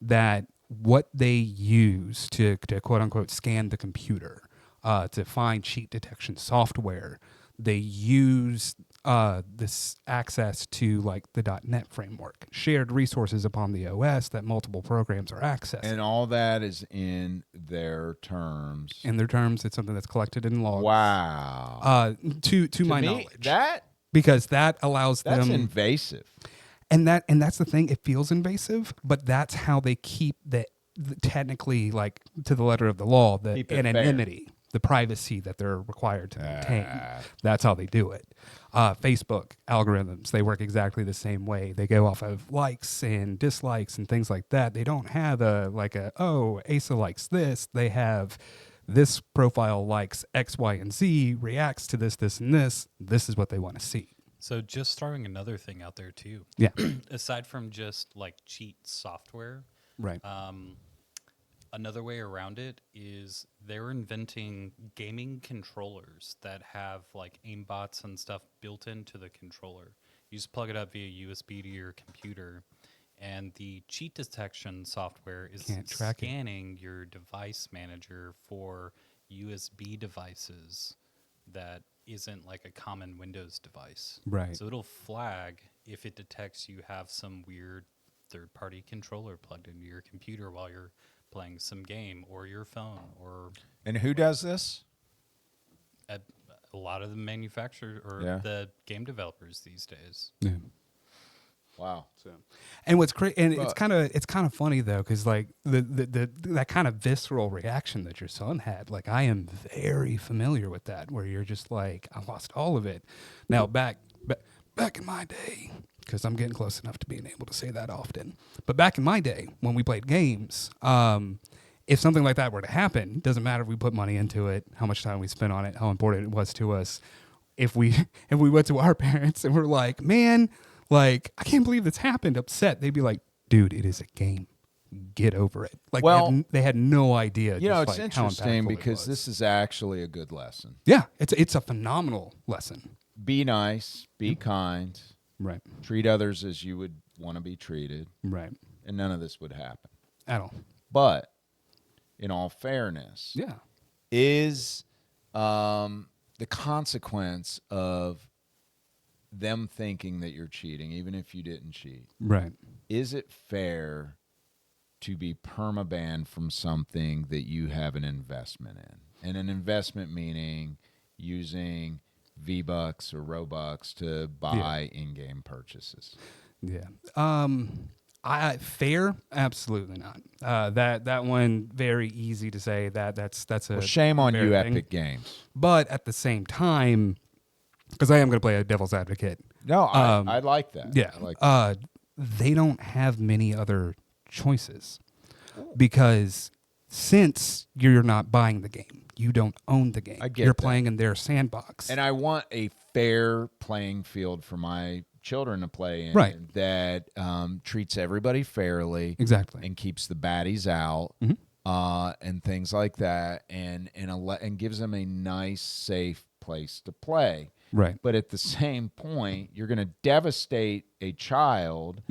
that what they use to quote unquote scan the computer to find cheat detection software, they use this access to like the .NET framework, shared resources upon the OS that multiple programs are accessing.
And all that is in their terms.
In their terms, it's something that's collected in logs.
Wow.
To my
me,
knowledge,
because
that allows
that's
them
invasive.
And that's the thing. It feels invasive, but that's how they keep the technically, like to the letter of the law, the
Keep it
anonymity, the privacy that they're required to maintain. That's how they do it. Facebook algorithms, they work exactly the same way. They go off of likes and dislikes and things like that. They don't have Asa likes this. They have this profile likes X, Y, and Z, reacts to this, this, and this. This is what they want to see.
So just throwing another thing out there too.
Yeah.
Aside from just like cheat software,
Right.
another way around it is they're inventing gaming controllers that have like aimbots and stuff built into the controller. You just plug it up via USB to your computer, and the cheat detection software is scanning your device manager for USB devices that isn't like a common Windows device.
Right.
So it'll flag if it detects you have some weird third-party controller plugged into your computer while you're playing some game or your phone.
And who does this?
A lot of the manufacturers or the game developers these days.
Yeah.
Wow.
And what's crazy, and it's kind of funny though, because like the that kind of visceral reaction that your son had, like I am very familiar with that, where you're just like, I lost all of it. Now back in my day, because I'm getting close enough to being able to say that often, but back in my day when we played games, if something like that were to happen, doesn't matter if we put money into it, how much time we spent on it, how important it was to us. If we went to our parents and we're like, man, like, I can't believe this happened, upset, they'd be like, dude, it is a game. Get over it. Like,
well,
they had no idea.
You know,
just,
it's
like,
interesting because this is actually a good lesson.
Yeah, it's a phenomenal lesson.
Be nice, be kind.
Right.
Treat others as you would want to be treated.
Right.
And none of this would happen.
At all.
But, in all fairness, is the consequence of them thinking that you're cheating, even if you didn't cheat.
Right.
Is it fair to be permabanned from something that you have an investment in? And an investment meaning using V-Bucks or Robux to buy in-game purchases.
Yeah. Fair? Absolutely not. That one, very easy to say. That's a
well, shame on you,
thing.
Epic Games.
But at the same time, because I am going to play a devil's advocate.
No, I like that.
Yeah.
I like that.
They don't have many other choices because since you're not buying the game, you don't own the game. You're playing in their sandbox.
And I want a fair playing field for my children to play in that treats everybody fairly.
Exactly.
And keeps the baddies out and things like that and gives them a nice, safe place to play.
Right.
But at the same point, you're going to devastate a child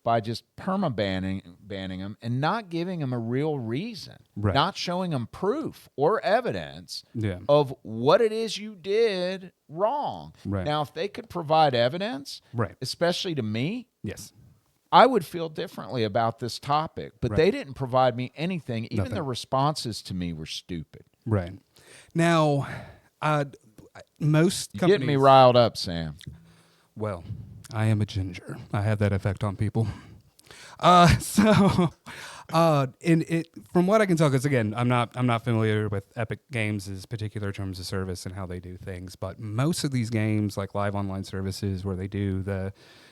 by just banning them and not giving them a real reason, not showing them proof or evidence of what it is you did wrong.
Right.
Now, if they could provide evidence, especially to me, I would feel differently about this topic. But they didn't provide me anything. Even the responses to me were stupid.
Right. Now, most companies...
You're getting me riled up, Sam.
Well, I am a ginger. I have that effect on people. From what I can tell, because again, I'm not familiar with Epic Games' particular terms of service and how they do things, but most of these games, like live online services where they do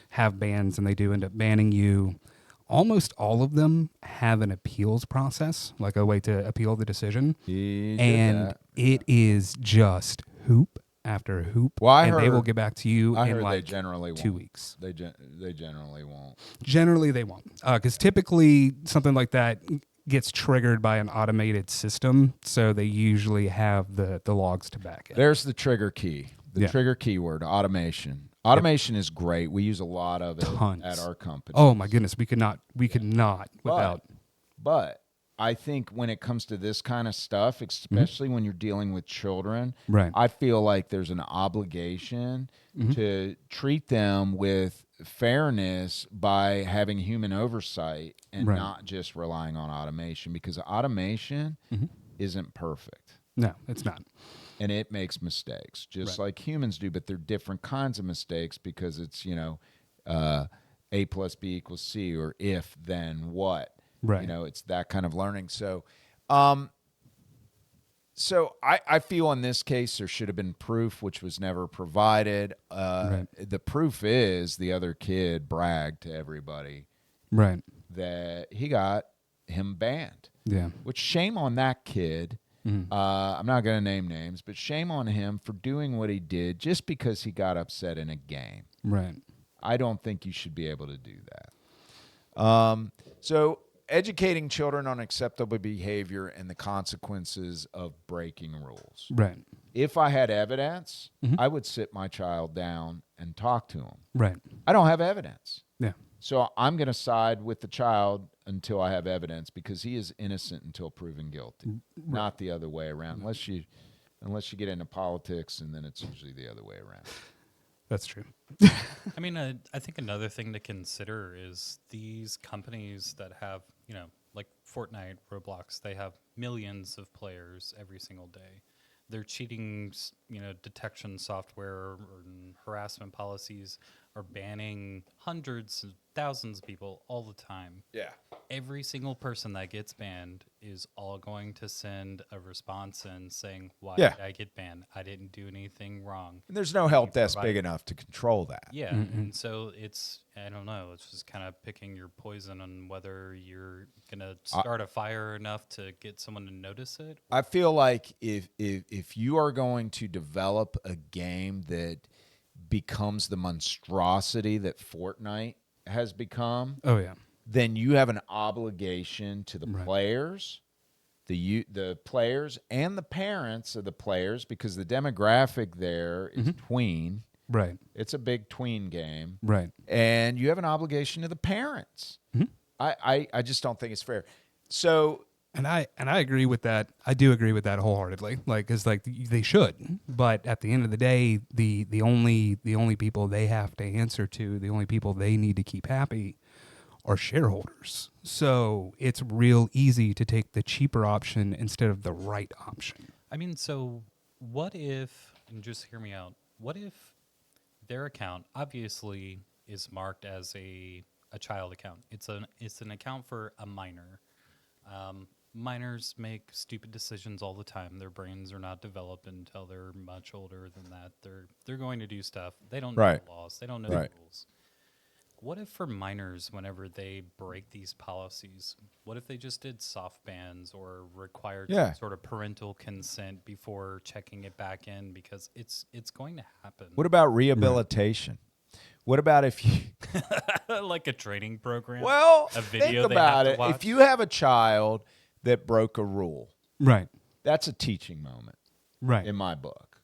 have bans and they do end up banning you, almost all of them have an appeals process, like a way to appeal the decision. And it is just hoop after a hoop,
Well, I
and they
heard-
will get back to you
I
in
heard they
like
generally
2
won't.
weeks.
They generally won't.
Generally, they won't, because typically something like that gets triggered by an automated system, so they usually have the logs to back it.
There's the trigger key. The
Yeah.
trigger keyword, automation. Automation is great. We use a lot of it
Tons.
at our company.
Oh my goodness, we could not without.
But I think when it comes to this kind of stuff, especially when you're dealing with children,
Right.
I feel like there's an obligation to treat them with fairness by having human oversight and
Right.
not just relying on automation, because automation isn't perfect.
No, it's not.
And it makes mistakes just
Right.
like humans do, but they're different kinds of mistakes because it's, A plus B equals C, or if, then what.
Right.
It's that kind of learning. So I feel in this case there should have been proof, which was never provided.
Right.
The proof is the other kid bragged to everybody
Right.
that he got him banned,
Yeah.
which shame on that kid. I'm not going to name names, but shame on him for doing what he did just because he got upset in a game.
Right.
I don't think you should be able to do that. So educating children on acceptable behavior and the consequences of breaking rules.
Right.
If I had evidence, I would sit my child down and talk to him.
Right.
I don't have evidence.
Yeah.
So I'm going to side with the child until I have evidence, because he is innocent until proven guilty, not the other way around. Unless you get into politics, and then it's usually the other way around.
That's true.
I mean, I think another thing to consider is these companies that have, like Fortnite, Roblox, they have millions of players every single day. Their cheating, detection software and harassment policies are banning hundreds of thousands of people all the time.
Yeah.
Every single person that gets banned is all going to send a response in saying, why
Yeah.
did I get banned? I didn't do anything wrong.
And there's no help desk
provide-
big enough to control that.
Yeah, and so I don't know, it's just kind of picking your poison on whether you're going to start a fire enough to get someone to notice it.
I feel like if you are going to develop a game that becomes the monstrosity that Fortnite has become,
Oh yeah.
then you have an obligation to the players, the players and the parents of the players, because the demographic there is tween.
Right.
It's a big tween game.
Right.
And you have an obligation to the parents. I just don't think it's fair. So
And I agree with that. I do agree with that wholeheartedly. Like, cause like they should, but at the end of the day, the only people they have to answer to, the only people they need to keep happy, are shareholders. So it's real easy to take the cheaper option instead of the right option.
I mean, so what if, and just hear me out, what if their account obviously is marked as a child account? It's an account for a minor. Minors make stupid decisions all the time. Their brains are not developed until they're much older than that. They're going to do stuff. They don't know
Right.
the laws. They don't know
Right.
the rules. What if for minors, whenever they break these policies, what if they just did soft bans or required
Yeah.
some sort of parental consent before checking it back in? Because it's going to happen.
what about rehabilitation? What about if you
Like a training program?
Well,
a video
think
they have
about
to
it.
watch?
If you have a child that broke a rule,
Right.
that's a teaching moment
Right.
in my book.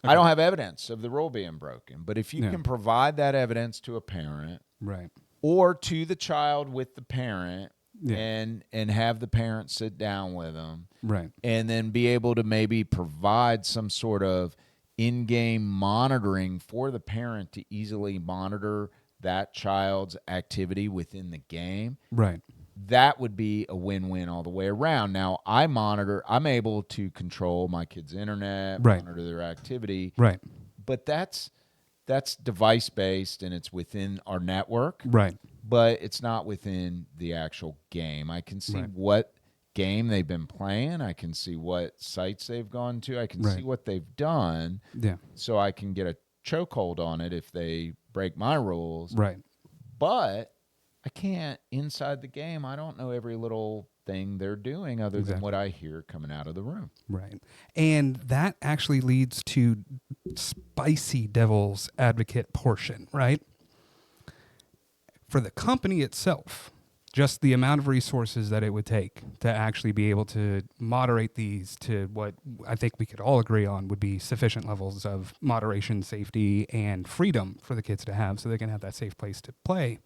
I don't have evidence of the rule being broken, but if you
Yeah.
can provide that evidence to a parent
Right.
or to the child with the parent,
Yeah.
and have the parent sit down with them,
Right.
and then be able to maybe provide some sort of in-game monitoring for the parent to easily monitor that child's activity within the game,
Right.
that would be a win-win all the way around. Now, I'm able to control my kids' internet,
Right.
monitor their activity,
Right.
but that's device-based and it's within our network,
Right.
but it's not within the actual game. I can see
Right.
what game they've been playing. I can see what sites they've gone to. I can
Right.
see what they've done,
Yeah.
so I can get a chokehold on it if they break my rules.
Right.
But I can't inside the game. I don't know every little thing they're doing other than what I hear coming out of the room.
Right. And that actually leads to spicy devil's advocate portion, right? For the company itself, just the amount of resources that it would take to actually be able to moderate these to what I think we could all agree on would be sufficient levels of moderation, safety, and freedom for the kids to have so they can have that safe place to play.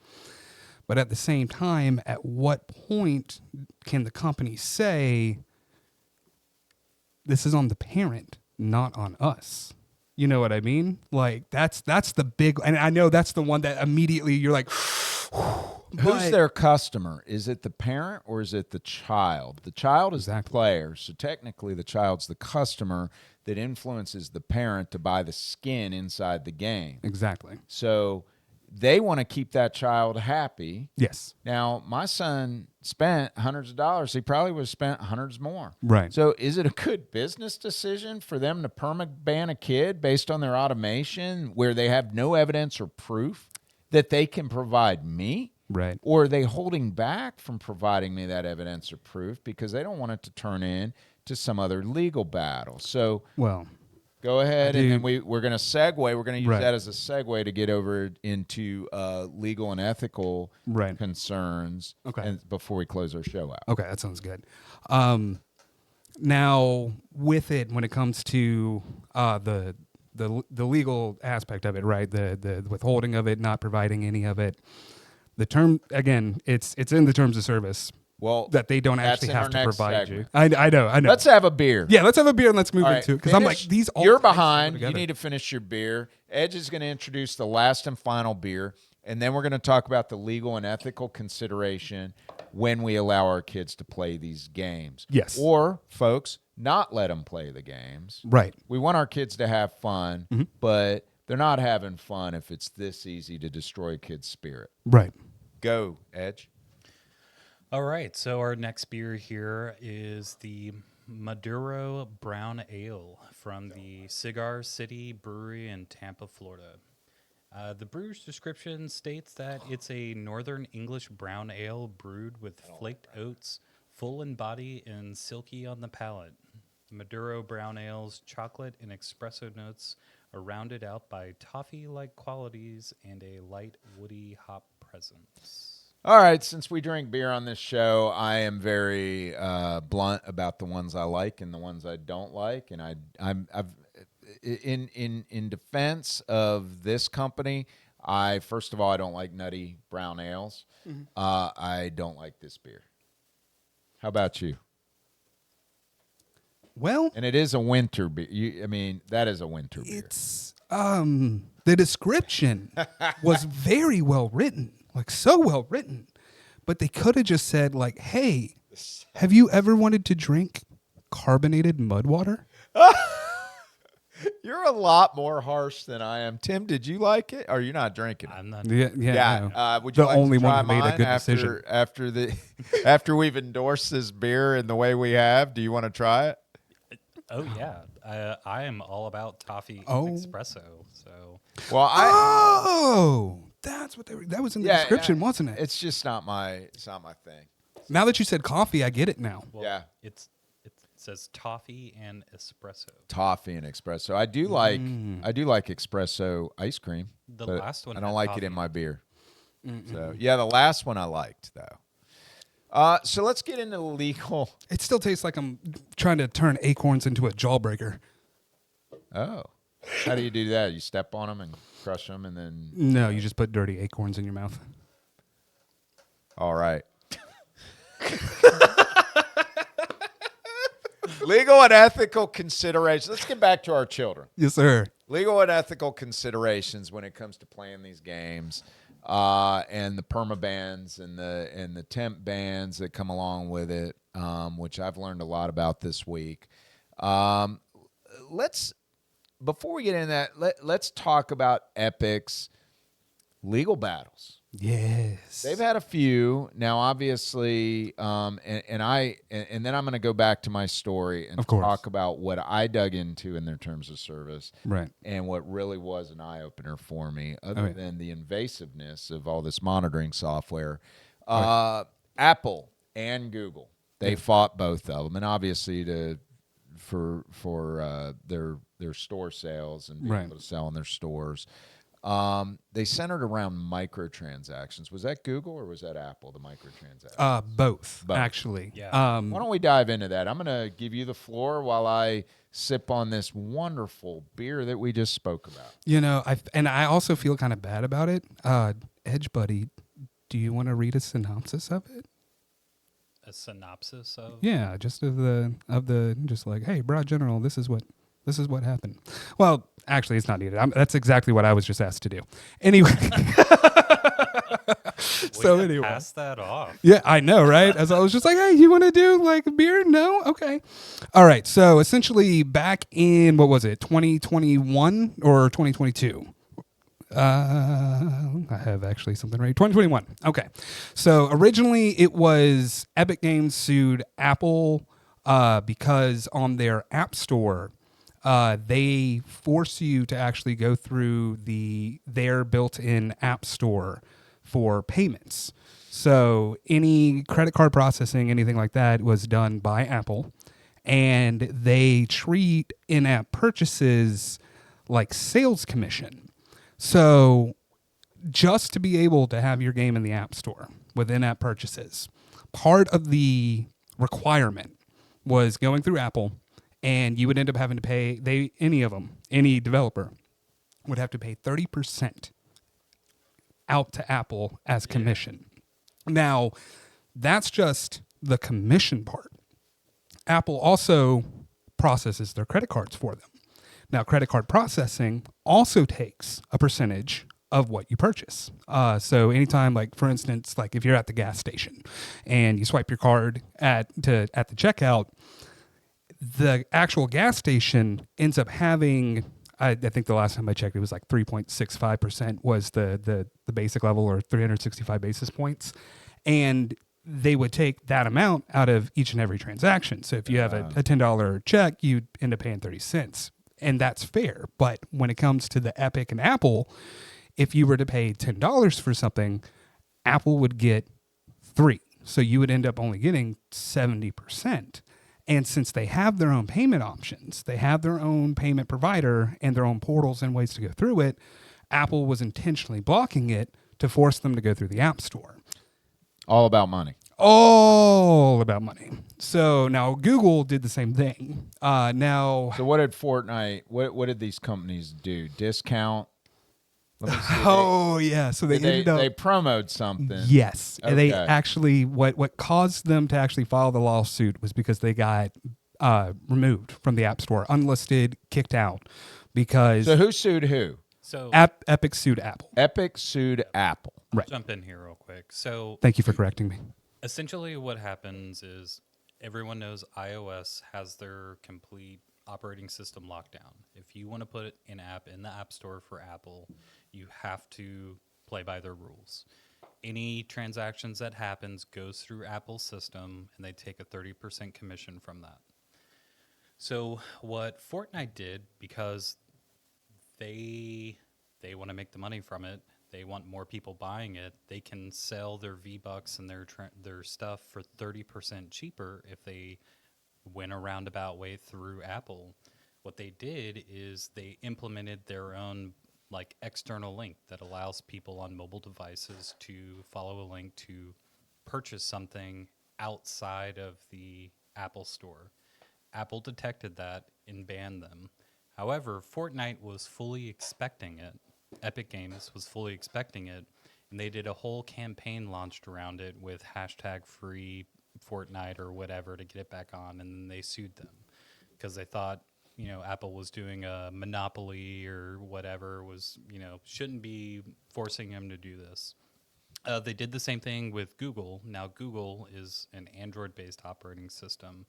But at the same time, at what point can the company say, this is on the parent, not on us? You know what I mean? Like, that's the big, and I know that's the one that immediately you're like,
Who's their customer? Is it the parent or is it the child? The child is the player, so technically the child's the customer that influences the parent to buy the skin inside the game.
Exactly.
So they want to keep that child happy.
Yes.
Now, my son spent hundreds of dollars. He probably would have spent hundreds more.
Right.
So is it a good business decision for them to perma-ban a kid based on their automation where they have no evidence or proof that they can provide me?
Right.
Or are they holding back from providing me that evidence or proof because they don't want it to turn into some other legal battle? So,
well,
go ahead, and then we're going to segue. We're going to use
Right.
that as a segue to get over into legal and ethical concerns.
Okay.
And before we close our show out.
Okay, that sounds good. Now, with it, when it comes to the legal aspect of it, right? The withholding of it, not providing any of it. The term, again, it's in the terms of service.
Well,
that they don't actually have to provide you. I know.
Let's have a beer.
Yeah, let's have a beer and let's move
All right,
into it because I'm like these. All
you're behind. You need to finish your beer. Edge is going to introduce the last and final beer, and then we're going to talk about the legal and ethical consideration when we allow our kids to play these games.
Yes.
Or, folks, not let them play the games.
Right.
We want our kids to have fun, but they're not having fun if it's this easy to destroy a kid's spirit.
Right.
Go, Edge.
All right, so our next beer here is the Maduro Brown Ale from the Cigar City Brewery in Tampa, Florida. The brewer's description states that it's a Northern English brown ale brewed with flaked oats, full in body and silky on the palate. Maduro Brown Ale's chocolate and espresso notes are rounded out by toffee-like qualities and a light woody hop presence.
All right, since we drink beer on this show, I am very blunt about the ones I like and the ones I don't like, and I've in defense of this company, first of all I don't like nutty brown ales. I don't like this beer. How about you?
Well,
and it is a winter beer. That is a winter beer.
It's the description was very well written. Like, so well written. But they could have just said, like, hey, have you ever wanted to drink carbonated mud water?
You're a lot more harsh than I am. Tim, did you like it? Or you're not drinking it?
I'm not.
Yeah.
No. Would you
the
like
only
to try
one who made
mine
a good decision.
After we've endorsed this beer in the way we have? Do you want to try it?
Oh, yeah. I am all about toffee espresso. So,
well,
that's what that was in the description, wasn't it?
It's just not my thing.
Now that you said coffee, I get it now.
well,
Yeah.
it says toffee and espresso.
Toffee and espresso. I do like espresso ice cream.
The
but
last one
I don't
had
like
coffee
it in
in
my
it.
beer. So yeah, the last one I liked though. So let's get into legal.
It still tastes like I'm trying to turn acorns into a jawbreaker.
Oh, how do you do that? You step on them and crush them, and then
No, you just put dirty acorns in your mouth.
all right. Legal and ethical considerations. Let's get back to our children.
Yes, sir.
Legal and ethical considerations when it comes to playing these games, and the permabans and the temp bans that come along with it, which I've learned a lot about this week. Before we get into that, let's talk about Epic's legal battles.
Yes.
They've had a few now, obviously, and then I'm going to go back to my story and talk about what I dug into in their terms of service,
right?
And what really was an eye opener for me, other than the invasiveness of all this monitoring software. Apple and Google They fought both of them, and obviously for their store sales and being
Right.
able to sell in their stores. They centered around microtransactions. Was that Google or was that Apple, the microtransactions?
Both,
Both.
actually.
Yeah.
Why don't we dive into that? I'm going to give you the floor while I sip on this wonderful beer that we just spoke about.
I also feel kind of bad about it. Edge Buddy, do you want to read a synopsis of it?
A synopsis of
Yeah, just of the just like, hey, broad general, this is what happened. Well, actually, it's not needed. That's exactly what I was just asked to do. Anyway. So anyway,
pass that off.
yeah, I know, right? As I was just like, hey, you want to do like a beer? No? Okay. All right. So essentially back in, what was it, 2021 or 2022? I have actually something right. 2021. Okay. So originally it was Epic Games sued Apple because on their App Store, they force you to actually go through their built-in App Store for payments. So any credit card processing, anything like that, was done by Apple, and they treat in-app purchases like sales commission. So just to be able to have your game in the App Store with in-app purchases, part of the requirement was going through Apple, and you would end up having to pay, any developer would have to pay 30% out to Apple as commission. Now, that's just the commission part. Apple also processes their credit cards for them. Now, credit card processing also takes a percentage of what you purchase. So anytime, like for instance, like if you're at the gas station and you swipe your card at the checkout, the actual gas station ends up having, I think the last time I checked, it was like 3.65% was the basic level, or 365 basis points. And they would take that amount out of each and every transaction. So if you have a $10 check, you'd end up paying 30 cents. And that's fair. But when it comes to the Epic and Apple, if you were to pay $10 for something, Apple would get $3. So you would end up only getting 70%. And since they have their own payment options, they have their own payment provider and their own portals and ways to go through it, Apple was intentionally blocking it to force them to go through the App Store.
All about money.
All about money. So now Google did the same thing.
So what did Fortnite, what did these companies do? Discount? Let me see.
Yeah. So they ended up.
They promoted something.
Yes.
Okay.
They actually, what caused them to actually file the lawsuit was because they got removed from the App Store, unlisted, kicked out. Because
So who sued who?
So
Epic sued Apple.
Epic sued Apple.
Right.
jump in here real quick. So
Thank you for correcting me.
essentially what happens is everyone knows iOS has their complete operating system lockdown. If you want to put an app in the App Store for Apple, you have to play by their rules. Any transactions that happens goes through Apple's system, and they take a 30% commission from that. So what Fortnite did, because they want to make the money from it, they want more people buying it, they can sell their V-Bucks and their stuff for 30% cheaper if they went a roundabout way through Apple. What they did is they implemented their own like external link that allows people on mobile devices to follow a link to purchase something outside of the Apple Store. Apple detected that and banned them. However, Fortnite was fully expecting it. Epic Games was fully expecting it, and they did a whole campaign launched around it with hashtag free Fortnite or whatever to get it back on, and then they sued them because they thought, Apple was doing a monopoly or whatever, shouldn't be forcing them to do this. They did the same thing with Google. Now, Google is an Android-based operating system.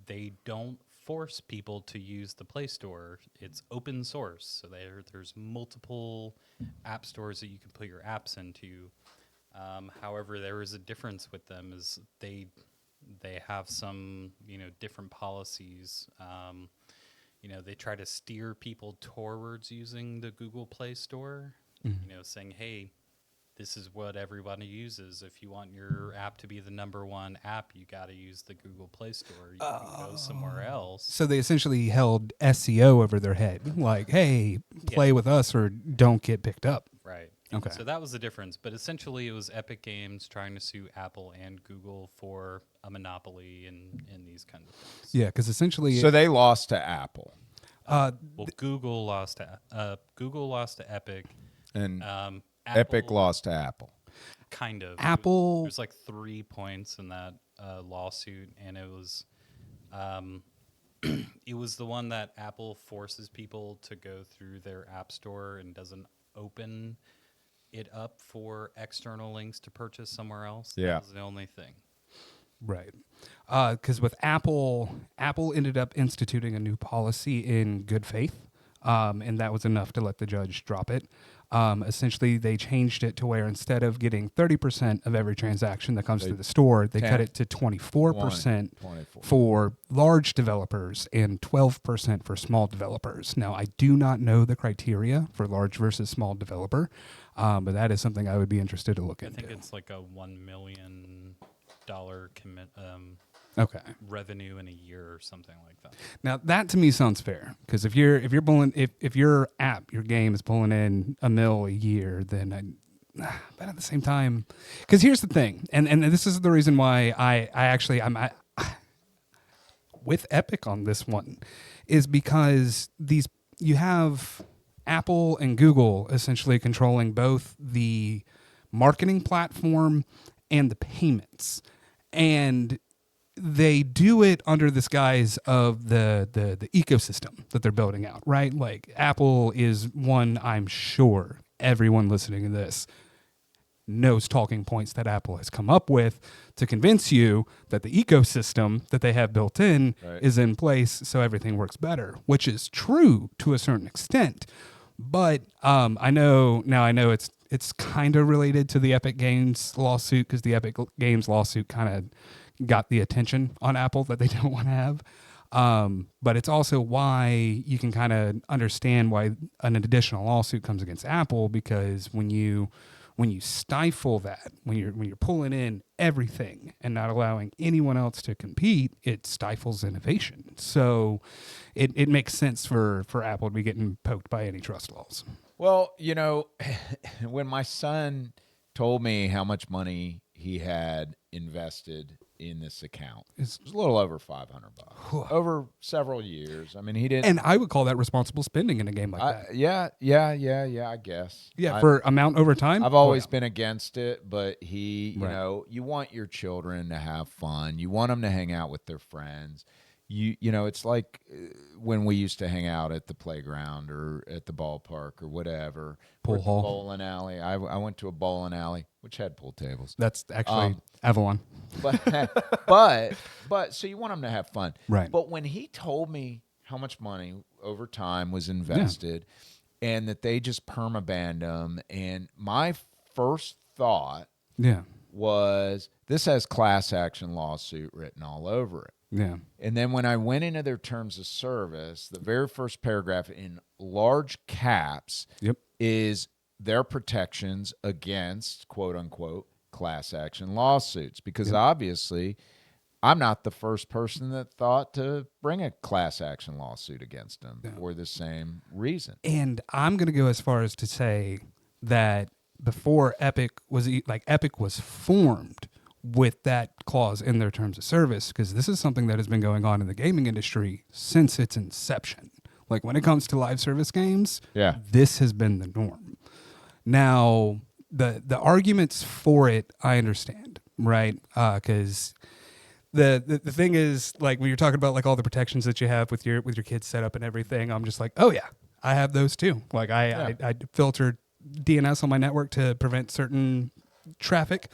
They don't force people to use the Play Store. It's open source, so there's multiple app stores that you can put your apps into. However, there is a difference with them is they have some different policies. They try to steer people towards using the Google Play Store. Saying, hey, this is what everybody uses. If you want your app to be the #1 app, you got to use the Google Play Store. You can go somewhere else.
So they essentially held SEO over their head, like, "Hey, play with us or don't get picked up."
Right.
Okay.
So that was the difference. But essentially, it was Epic Games trying to sue Apple and Google for a monopoly in these kinds of things.
Yeah, because essentially,
So they lost to Apple.
Well, Google lost to Epic.
And Epic
Apple,
lost to Apple.
kind of.
Apple-
There's like 3 points in that lawsuit, and it was it was the one that Apple forces people to go through their app store and doesn't open it up for external links to purchase somewhere else.
Yeah.
That was the only thing.
right? Because with Apple ended up instituting a new policy in good faith, and that was enough to let the judge drop it. Essentially, they changed it to where instead of getting 30% of every transaction that comes through the store, they cut it to 24%
24.
for large developers and 12% for small developers. Now, I do not know the criteria for large versus small developer, but that is something I would be interested to look
I
into.
think it's like a $1 million commit
Okay.
revenue in a year or something like that.
Now that to me sounds fair because if your app, your game is pulling in $1 million a year, then but at the same time, because here's the thing, and this is the reason why I'm with Epic on this one, is because you have Apple and Google essentially controlling both the marketing platform and the payments, and they do it under this guise of the ecosystem that they're building out, right? Like Apple is one, I'm sure everyone listening to this knows talking points that Apple has come up with to convince you that the ecosystem that they have built in is in place so everything works better, which is true to a certain extent. But I know it's kind of related to the Epic Games lawsuit because the Epic Games lawsuit kind of got the attention on Apple that they don't want to have. But it's also why you can kind of understand why an additional lawsuit comes against Apple, because when you stifle that, when you're pulling in everything and not allowing anyone else to compete, it stifles innovation. So it makes sense for Apple to be getting poked by antitrust laws.
Well, when my son told me how much money he had invested in this account, it was a little over $500 over several years. I mean, he didn't.
And I would call that responsible spending in a game like that.
Yeah, I guess.
Yeah, for amount over time.
I've always been against it, but you want your children to have fun. You want them to hang out with their friends. It's like when we used to hang out at the playground or at the ballpark or whatever.
Pool hall.
Bowling alley. I went to a bowling alley, which had pool tables.
That's actually Avalon.
But so you want them to have fun.
Right.
But when he told me how much money over time was invested and that they just permabanned them, and my first thought was, this has class action lawsuit written all over it.
Yeah.
And then when I went into their terms of service, the very first paragraph in large caps is their protections against, quote unquote, class action lawsuits. Because obviously, I'm not the first person that thought to bring a class action lawsuit against them for the same reason.
And I'm going to go as far as to say that before Epic was formed with that clause in their terms of service, because this is something that has been going on in the gaming industry since its inception. Like when it comes to live service games, this has been the norm. Now, the arguments for it, I understand, right? Because the thing is, like when you're talking about like all the protections that you have with your kids set up and everything, I'm just like, oh yeah, I have those too. Like I filtered DNS on my network to prevent certain traffic.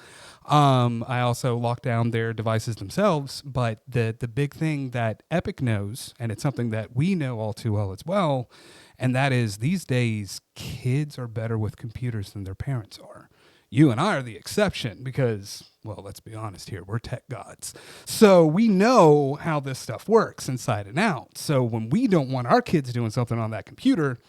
I also lock down their devices themselves, but the big thing that Epic knows, and it's something that we know all too well as well, and that is these days kids are better with computers than their parents are. You and I are the exception because, well, let's be honest here, we're tech gods. So we know how this stuff works inside and out. So when we don't want our kids doing something on that computer,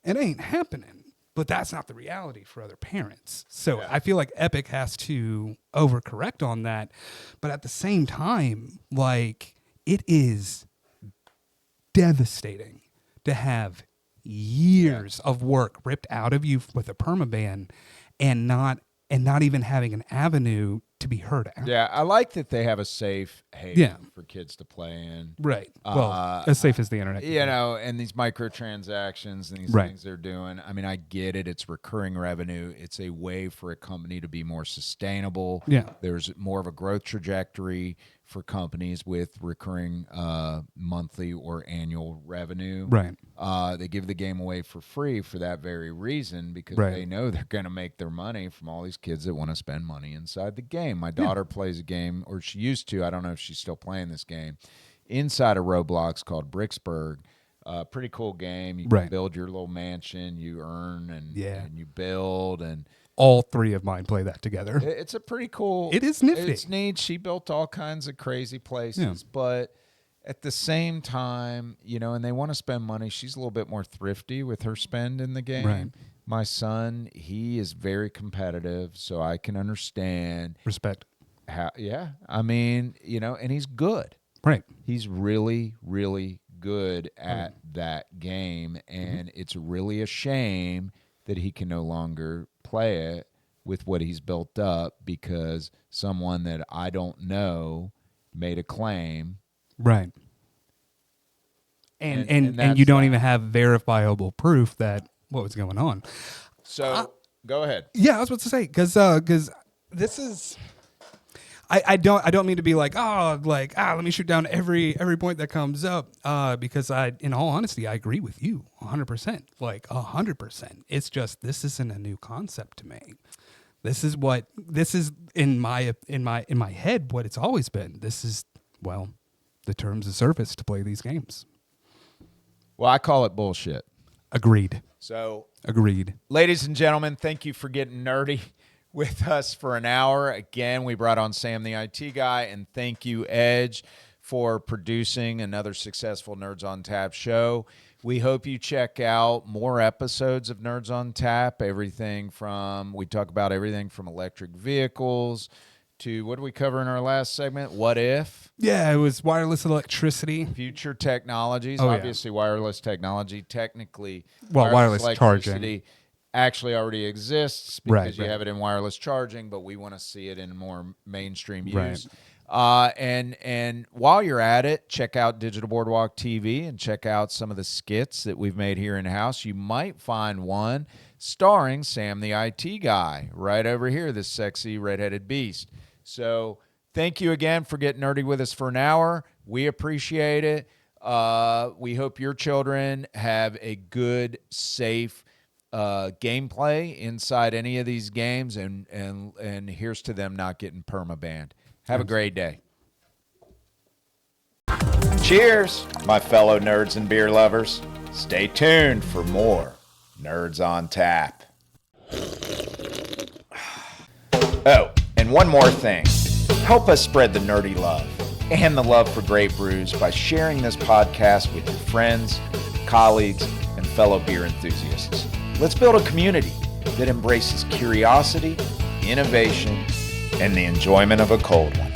it ain't happening. But that's not the reality for other parents. So I feel like Epic has to overcorrect on that. But at the same time, like, it is devastating to have years of work ripped out of you with a permaban and not even having an avenue to be heard out.
Yeah, I like that they have a safe haven
Yeah.
for kids to play in.
Right. Well, as safe as the internet. can
You
be.
know, and these microtransactions and these
Right.
things they're doing. I mean, I get it. It's recurring revenue. It's a way for a company to be more sustainable.
Yeah.
There's more of a growth trajectory for companies with recurring monthly or annual revenue.
Right.
They give the game away for free for that very reason because
Right.
they know they're going to make their money from all these kids that want to spend money inside the game. My daughter plays a game, or she used to. I don't know if she's still playing this game, inside of Roblox called Bricksburg. Pretty cool game. You can
Right.
build your little mansion, you earn, and you build, and
All three of mine play that together.
it's a pretty cool.
It is nifty.
It's neat. She built all kinds of crazy places, but at the same time, you know, and they want to spend money. She's a little bit more thrifty with her spend in the game.
Right.
My son, he is very competitive, so I can understand
Respect.
how. Yeah, I mean, you know, and he's good.
Right.
He's really, really good at that game, and it's really a shame that he can no longer play it with what he's built up because someone that I don't know made a claim.
Right. And you
that's
don't
that.
even have verifiable proof that what was going on.
So go ahead.
Yeah, I was about to say because this is. I don't mean to be like let me shoot down every point that comes up because in all honesty I agree with you 100%, like 100%. It's just this isn't a new concept to me. This is in my head what it's always been. This is the terms of service to play these games.
Well, I call it bullshit.
Agreed.
So,
Agreed.
ladies and gentlemen, thank you for getting nerdy with us for an hour. Again, we brought on Sam the IT guy, and thank you, Edge, for producing another successful Nerds on Tap show. We hope you check out more episodes of Nerds on Tap. We talk about everything from electric vehicles to, what did we cover in our last segment? What if?
Yeah, it was wireless electricity.
Future technologies.
Oh, yeah.
Obviously, wireless technology. Technically,
Wireless charging.
electricity actually already exists because
Right,
you
right.
have it in wireless charging, but we want to see it in more mainstream
Right.
use. And while you're at it, check out Digital Boardwalk TV and check out some of the skits that we've made here in-house. You might find one starring Sam the IT guy right over here, this sexy redheaded beast. So thank you again for getting nerdy with us for an hour. We appreciate it. We hope your children have a good, safe gameplay inside any of these games, and here's to them not getting permabanned. Have a great day. Cheers, my fellow nerds and beer lovers. Stay tuned for more Nerds on Tap. Oh, and one more thing. Help us spread the nerdy love and the love for great brews by sharing this podcast with your friends, colleagues, and fellow beer enthusiasts. Let's build a community that embraces curiosity, innovation, and the enjoyment of a cold one.